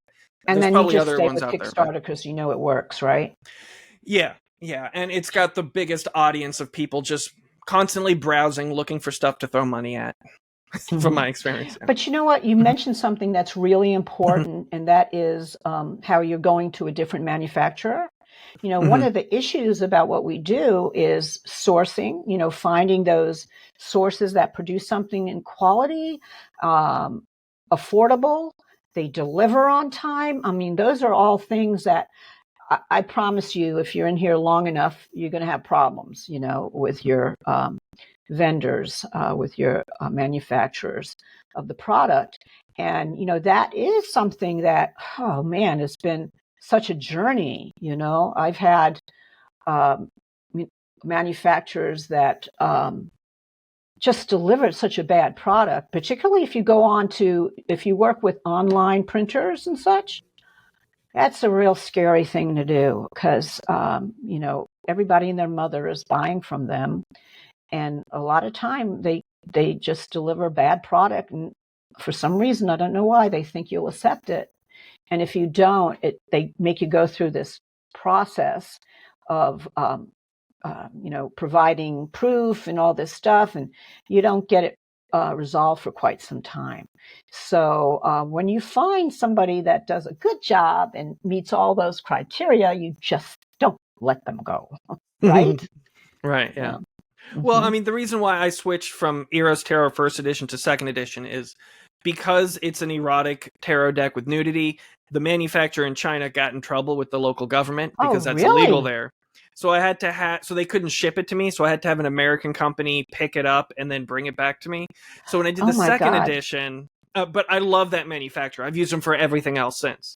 And There's then you probably just other stay ones with out there, but Kickstarter because you know it works, right? yeah, and it's got the biggest audience of people just constantly browsing, looking for stuff to throw money at, from Mhm. my experience. Yeah. But you know what? You mentioned something that's really important, and that is how you're going to a different manufacturer. One Mhm. of the issues about what we do is sourcing, finding those sources that produce something in quality, um, affordable, they deliver on time. I mean, those are all things that I promise you, if you're in here long enough, you're going to have problems, with your vendors, with your manufacturers of the product. And, that is something that, oh man, it's been such a journey. I've had um, manufacturers that just delivered such a bad product, particularly if you work with online printers and such. That's a real scary thing to do because, everybody and their mother is buying from them, and a lot of time they just deliver bad product, and for some reason I don't know why they think you'll accept it, and if you don't, they make you go through this process of providing proof and all this stuff, and you don't get it resolved for quite some time. So when you find somebody that does a good job and meets all those criteria, you just don't let them go, right? Right, yeah. Well, I Mm-hmm. mean, the reason why I switched from Eros Tarot First Edition to Second Edition is because it's an erotic tarot deck with nudity. The manufacturer in China got in trouble with the local government Oh, because that's illegal really? there. So I had to so they couldn't ship it to me. So I had to have an American company pick it up and then bring it back to me. So when I did Oh the my second God. edition, but I love that manufacturer. I've used them for everything else since.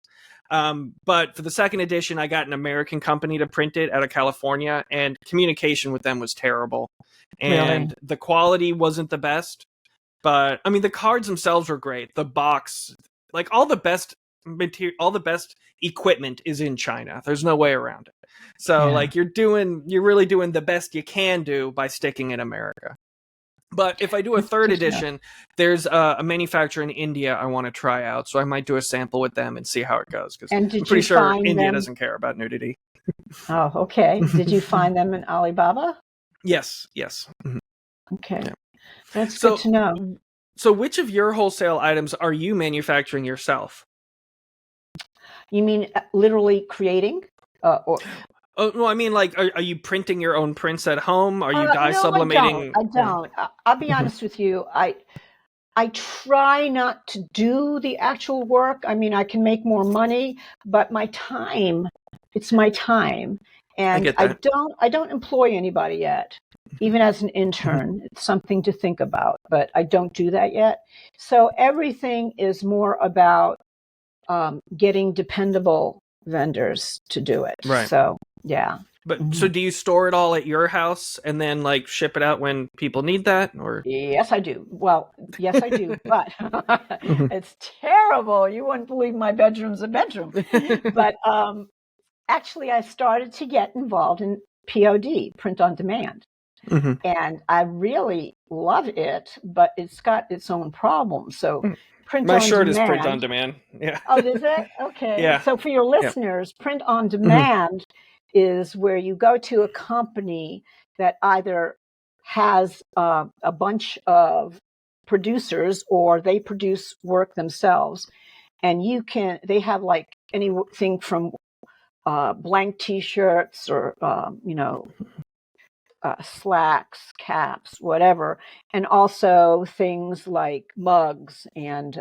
But for the second edition, I got an American company to print it out of California, and communication with them was terrible. Really? And the quality wasn't the best. But I mean, the cards themselves were great. The box, like all the best material, all the best equipment is in China. There's no way around it. So Yeah. like you're really doing the best you can do by sticking in America. But if I do a That's third good to know. edition, there's a manufacturer in India I want to try out. So I might do a sample with them and see how it goes. Because And I'm did pretty you sure find India them? doesn't care about nudity. Oh, okay. Did you find them in Alibaba? Yes, yes. Okay. Yeah. That's good So, to know. so which of your wholesale items are you manufacturing yourself? You mean literally creating? Or Oh, well, I mean, like, are you printing your own prints at home? Are you dye no, I don't. sublimating? I Yeah. don't. I'll be honest with you. I try not to do the actual work. I mean, I can make more money, but it's my time. I And get that. I don't employ anybody yet, even as an intern. It's something to think about, but I don't do that yet. So everything is more about getting dependable vendors to do it. Right. So, yeah. But so Mhm. do you store it all at your house and then like ship it out when people need that or Yes, I do. Well, yes, I do, but Mhm. it's terrible. You wouldn't believe my bedroom's a bedroom. But actually, I started to get involved in POD, print on demand. Mhm. And I really love it, but it's got its own problems. So, print My on shirt is print on demand. demand. Yeah. Oh, is it? Okay. Yeah. So, for your Yeah. listeners, print on Mhm. demand is where you go to a company that either has a bunch of producers or they produce work themselves. And they have like anything from blank t shirts or, slacks, caps, whatever, and also things like mugs and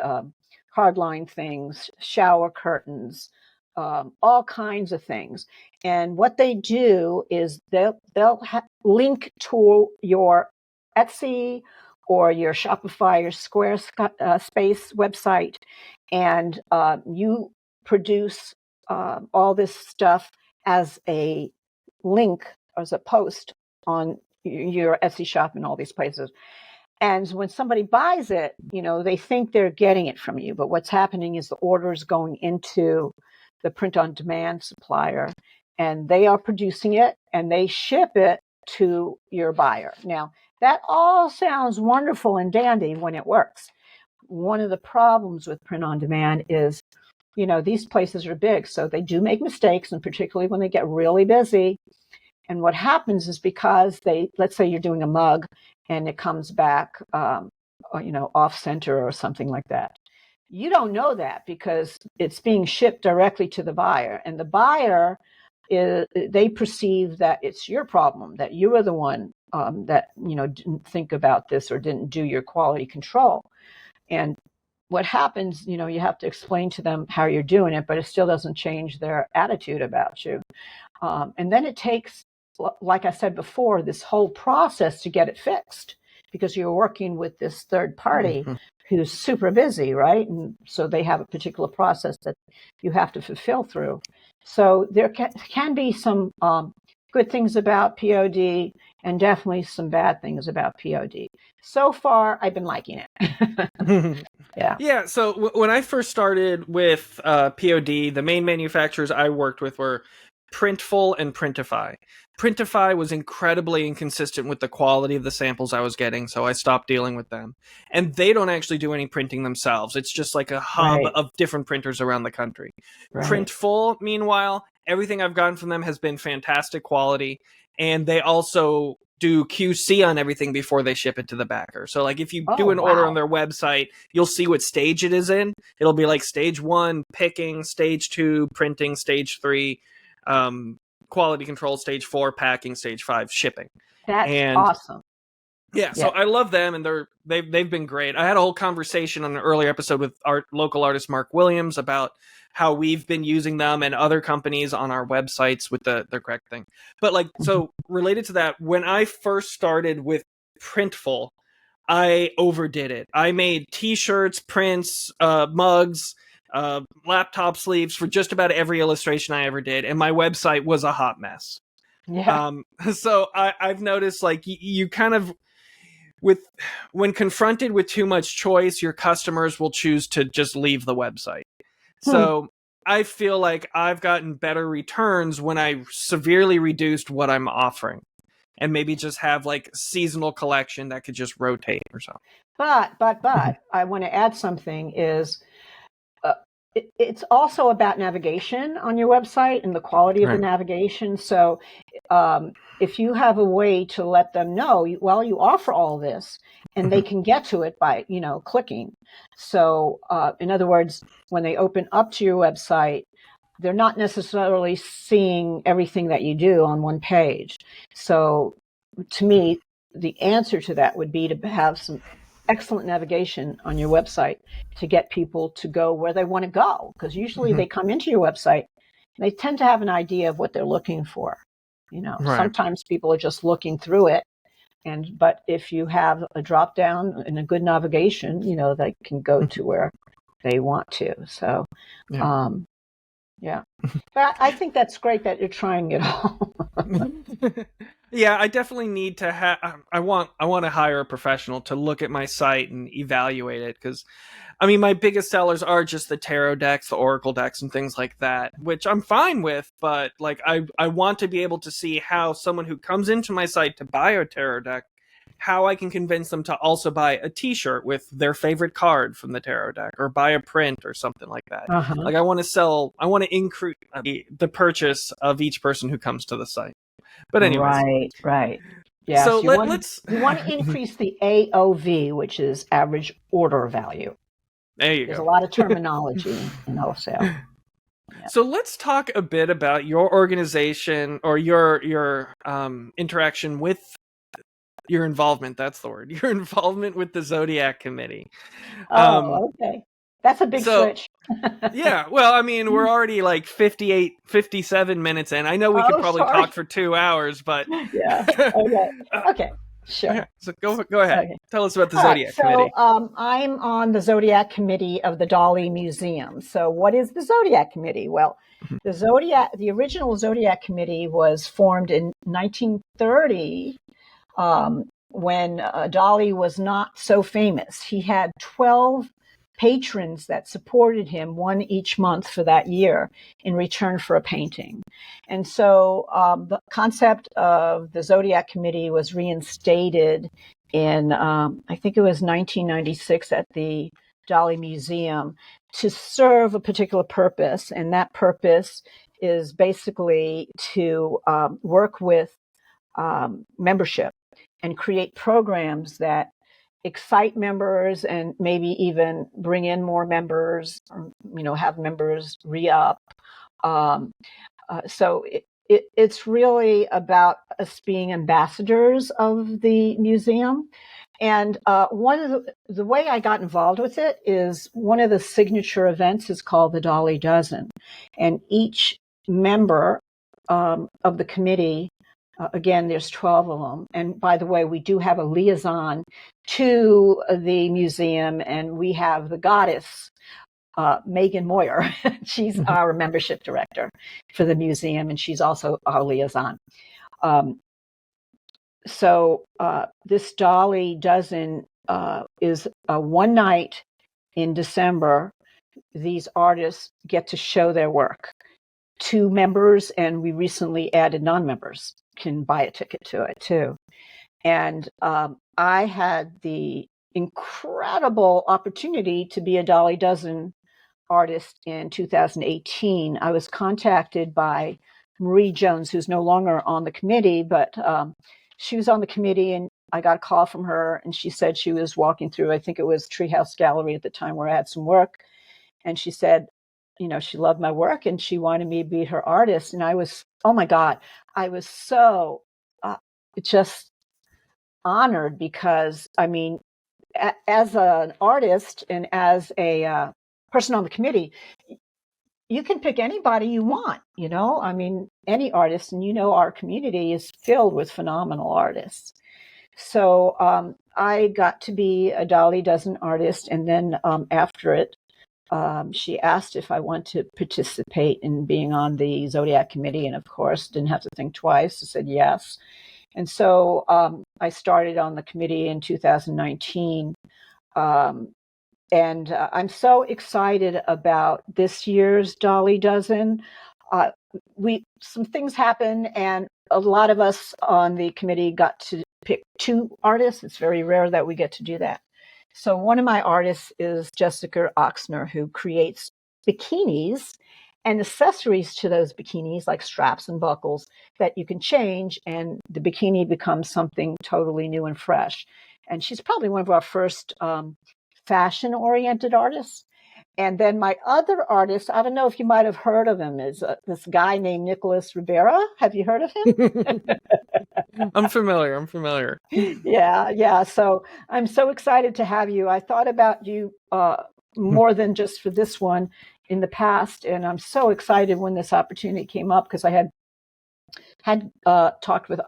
hardline things, shower curtains, all kinds of things. And what they do is they'll link to your Etsy or your Shopify or Squarespace website, and you produce all this stuff as a link, as a post on your Etsy shop and all these places. And when somebody buys it, they think they're getting it from you. But what's happening is the order is going into the print on demand supplier and they are producing it and they ship it to your buyer. Now, that all sounds wonderful and dandy when it works. One of the problems with print on demand is, these places are big, so they do make mistakes, and particularly when they get really busy, and what happens is because let's say you're doing a mug and it comes back, off center or something like that. You don't know that because it's being shipped directly to the buyer, and the buyer they perceive that it's your problem, that you are the one that didn't think about this or didn't do your quality control. And what happens, you have to explain to them how you're doing it, but it still doesn't change their attitude about you. And then it takes, like I said before, this whole process to get it fixed because you're working with this third party Mhm. who's super busy, right? And so they have a particular process that you have to fulfill through. So there can be some good things about POD and definitely some bad things about POD. So far, I've been liking it. Yeah. Yeah, so when I first started with POD, the main manufacturers I worked with were Printful and Printify. Printify was incredibly inconsistent with the quality of the samples I was getting, so I stopped dealing with them. And they don't actually do any printing themselves. It's just like a hub Right. of different printers around the country. Right. Printful, meanwhile, everything I've gotten from them has been fantastic quality, and they also do QC on everything before they ship it to the backer. So like if you Oh, do an order on wow. their website, you'll see what stage it is in. It'll be like stage 1 picking, stage 2 printing, stage 3 quality control, stage 4 packing, stage 5 shipping. That's And awesome. yeah, so Yeah. I love them, and they've been great. I had a whole conversation on an earlier episode with our local artist Mark Williams about how we've been using them and other companies on our websites with the correct thing. But like, Mhm. so related to that, when I first started with Printful, I overdid it. I made T-shirts, prints, mugs, laptop sleeves for just about every illustration I ever did, and my website was a hot mess. Yeah. So I've noticed like you kind of with when confronted with too much choice, your customers will choose to just leave the website. Hmm. So I feel like I've gotten better returns when I severely reduced what I'm offering and maybe just have like seasonal collection that could just rotate or something. But I want to add something is uh, it's also about navigation on your website and the quality of the Right. navigation. So if you have a way to let them know, well, you offer all this, and they can get to it by clicking. So in other words, when they open up to your website, they're not necessarily seeing everything that you do on one page. So to me, the answer to that would be to have some excellent navigation on your website to get people to go where they want to go. Because usually they come into your website and they tend to have an idea of what they're looking for. Right. Sometimes people are just looking through it. But if you have a drop down and a good navigation, they can go to where they want to. So, Yeah. um, yeah. But I think that's great that you're trying it all. Yeah, I definitely need to have. I want to hire a professional to look at my site and evaluate it because, I mean, my biggest sellers are just the tarot decks, the oracle decks, and things like that, which I'm fine with. But like, I want to be able to see how someone who comes into my site to buy a tarot deck, how I can convince them to also buy a T-shirt with their favorite card from the tarot deck, or buy a print or something like that. Uh-huh. Like, I want to increase the purchase of each person who comes to the site. But anyways, Right, right. so Yes, let's. you want to increase the AOV, which is average order value. There you There's a go. lot of terminology in wholesale. Yeah. So let's talk a bit about your organization or your interaction with your involvement. That's the word. Your involvement with the Zodiac Committee. Um, Oh, okay. That's a big so switch. yeah, well, I mean, we're already like 58, 57 minutes in. I know we could Oh, probably talk sorry. for 2 hours, but Yeah. Okay. Okay. Sure. yeah. So go ahead. Okay. Tell us about the All right. Zodiac So Committee. I'm on the Zodiac Committee of the Dali Museum. So what is the Zodiac Committee? Well, the original Zodiac Committee was formed in 1930 when Dali was not so famous. He had 12 patrons that supported him, one each month for that year, in return for a painting. And so the concept of the Zodiac Committee was reinstated in, I think it was 1996 at the Dali Museum to serve a particular purpose. And that purpose is basically to work with membership and create programs that excite members and maybe even bring in more members, or, have members re-up. Um, so it's really about us being ambassadors of the museum. And one of the way I got involved with it is one of the signature events is called the Dali Dozen. And each member of the committee, again, there's 12 of them. And by the way, we do have a liaison to the museum, and we have the goddess, Megan Moyer. She's our membership director for the museum, and she's also our liaison. So this Dali Dozen is one night in December. These artists get to show their work to members, and we recently added non-members can buy a ticket to it too. And I had the incredible opportunity to be a Dali Dozen artist in 2018, I was contacted by Marie Jones, who's no longer on the committee, but she was on the committee, and I got a call from her, and she said she was walking through, I think it was Treehouse Gallery at the time, where I had some work. And she said, she loved my work and she wanted me to be her artist. And I was, oh my God, I was so just honored, because, I mean, as an artist and as a person on the committee, you can pick anybody you want, I mean, any artist, and our community is filled with phenomenal artists. So I got to be a Dali Dozen artist, and then after it, she asked if I want to participate in being on the Zodiac committee, and of course, didn't have to think twice. I said yes. And so I started on the committee in 2019. And I'm so excited about this year's Dali Dozen. Some things happened, and a lot of us on the committee got to pick two artists. It's very rare that we get to do that. So one of my artists is Jessica Oxner, who creates bikinis and accessories to those bikinis, like straps and buckles, that you can change, and the bikini becomes something totally new and fresh. And she's probably one of our first fashion-oriented artists. And then my other artist, I don't know if you might have heard of him, is this guy named Nicholas Rivera. Have you heard of him? I'm familiar. Yeah. So I'm so excited to have you. I thought about you more than just for this one in the past, and I'm so excited when this opportunity came up, because I had talked with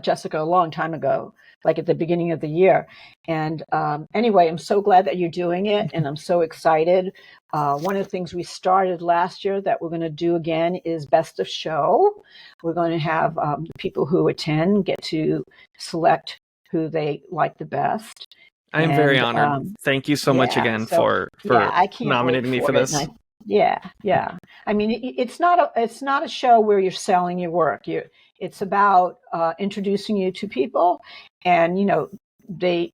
Jessica a long time ago, like at the beginning of the year. And anyway, I'm so glad that you're doing it, and I'm so excited. One of the things we started last year that we're going to do again is Best of Show. We're going to have the people who attend get to select who they like the best. I am very honored. Thank you so much again for I can't nominating me for this. Yeah. I mean, it's not a show where you're selling your work. It's about introducing you to people, and they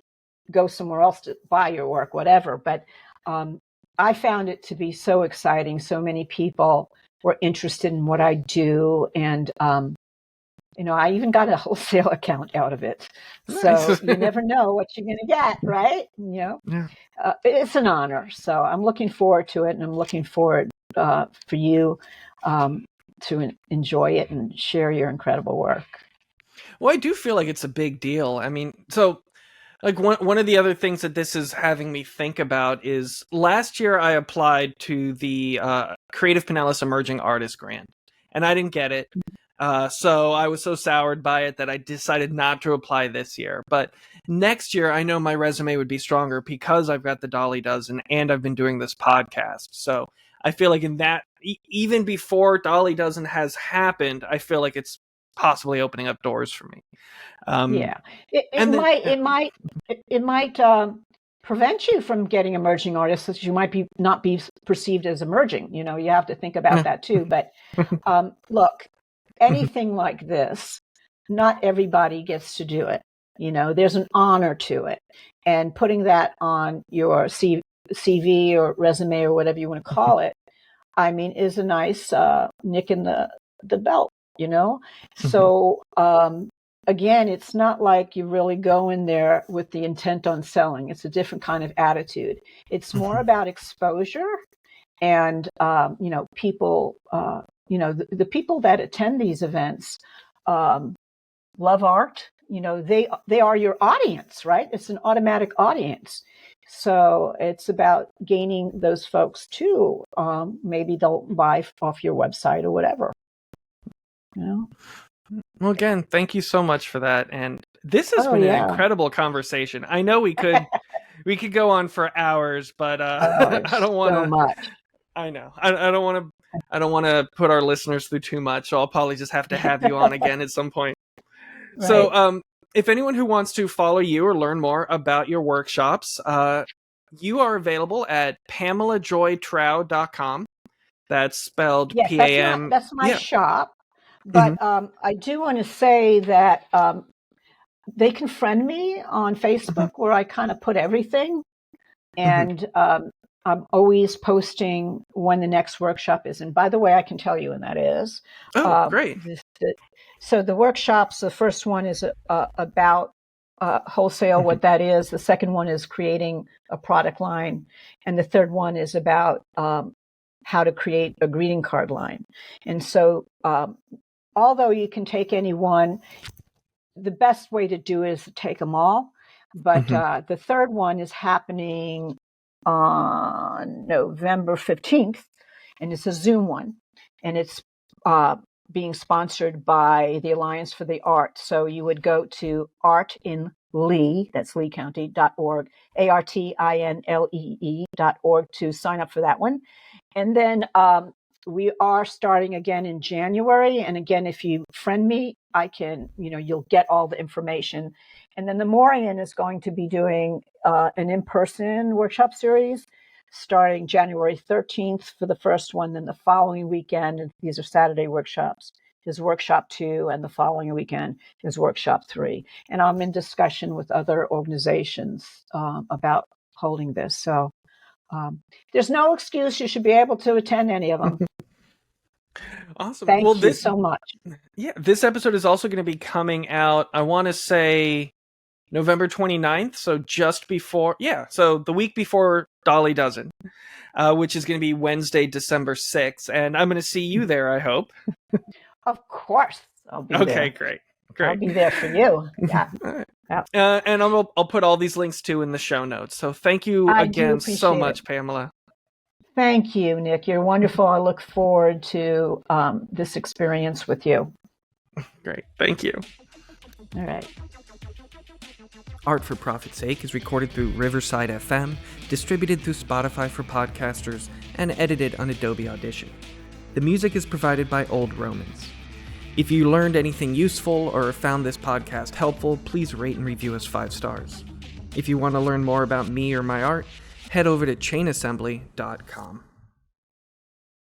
go somewhere else to buy your work, whatever. But I found it to be so exciting. So many people were interested in what I do, and I even got a wholesale account out of it. So you never know what you're going to get, right? It's an honor. So I'm looking forward to it, and I'm looking forward for you to enjoy it and share your incredible work. Well, I do feel like it's a big deal. I mean, so like one of the other things that this is having me think about is last year I applied to the Creative Pinellas Emerging Artist Grant, and I didn't get it. So I was so soured by it that I decided not to apply this year. But next year, I know my resume would be stronger because I've got the Dali Dozen and I've been doing this podcast. So I feel like in that, even before Dali Dozen has happened, I feel like it's possibly opening up doors for me. It might prevent you from getting emerging artists, because you might not be perceived as emerging. You have to think about that too. But look, anything like this, not everybody gets to do it. There's an honor to it, and putting that on your CV or resume or whatever you want to call it, I mean, is a nice nick in the belt. So again, it's not like you really go in there with the intent on selling. It's a different kind of attitude. It's more about exposure, and people. The people that attend these events love art. They are your audience, right? It's an automatic audience. So it's about gaining those folks too. Maybe they'll buy off your website or whatever. Well, again, thank you so much for that. And this has been an incredible conversation. I know we could go on for hours, but I don't want to. So much. I know. I don't want to put our listeners through too much. So I'll probably just have to have you on again at some point. Right. So, if anyone who wants to follow you or learn more about your workshops, you are available at PamelaJoyTrow.com. That's spelled P-A-M. That's my shop. But I do want to say that they can friend me on Facebook, where I kind of put everything. And I'm always posting when the next workshop is. And by the way, I can tell you when that is. Oh, great. So the workshops, the first one is about wholesale, what that is. The second one is creating a product line. And the third one is about how to create a greeting card line. And so although you can take any one, the best way to do it is to take them all. But the third one is happening on November 15th, and it's a Zoom one. And it's being sponsored by the Alliance for the Arts. So you would go to artinlee, that's Lee County.org, ARTINLEE.org to sign up for that one. And then we are starting again in January. And again, if you friend me, I can, you'll get all the information. And then the Morian is going to be doing an in-person workshop series starting January 13th for the first one. Then the following weekend, and these are Saturday workshops, is workshop 2, and the following weekend is workshop 3. And I'm in discussion with other organizations about holding this. So there's no excuse. You should be able to attend any of them. Awesome. Thank you so much. Yeah, this episode is also going to be coming out, I want to say November 29th, so just before, so the week before Dali Dozen, which is going to be Wednesday, December 6th, and I'm going to see you there, I hope. Of course, I'll be there. Okay, great. I'll be there for you. Yeah. Right. Yeah. And I'll put all these links too in the show notes. So thank you again so much, Pamela. Thank you, Nick. You're wonderful. I look forward to this experience with you. Great. Thank you. All right. Art for Profit's Sake is recorded through Riverside FM, distributed through Spotify for podcasters, and edited on Adobe Audition. The music is provided by Old Romans. If you learned anything useful or found this podcast helpful, please rate and review us 5 stars. If you want to learn more about me or my art, head over to chainassembly.com.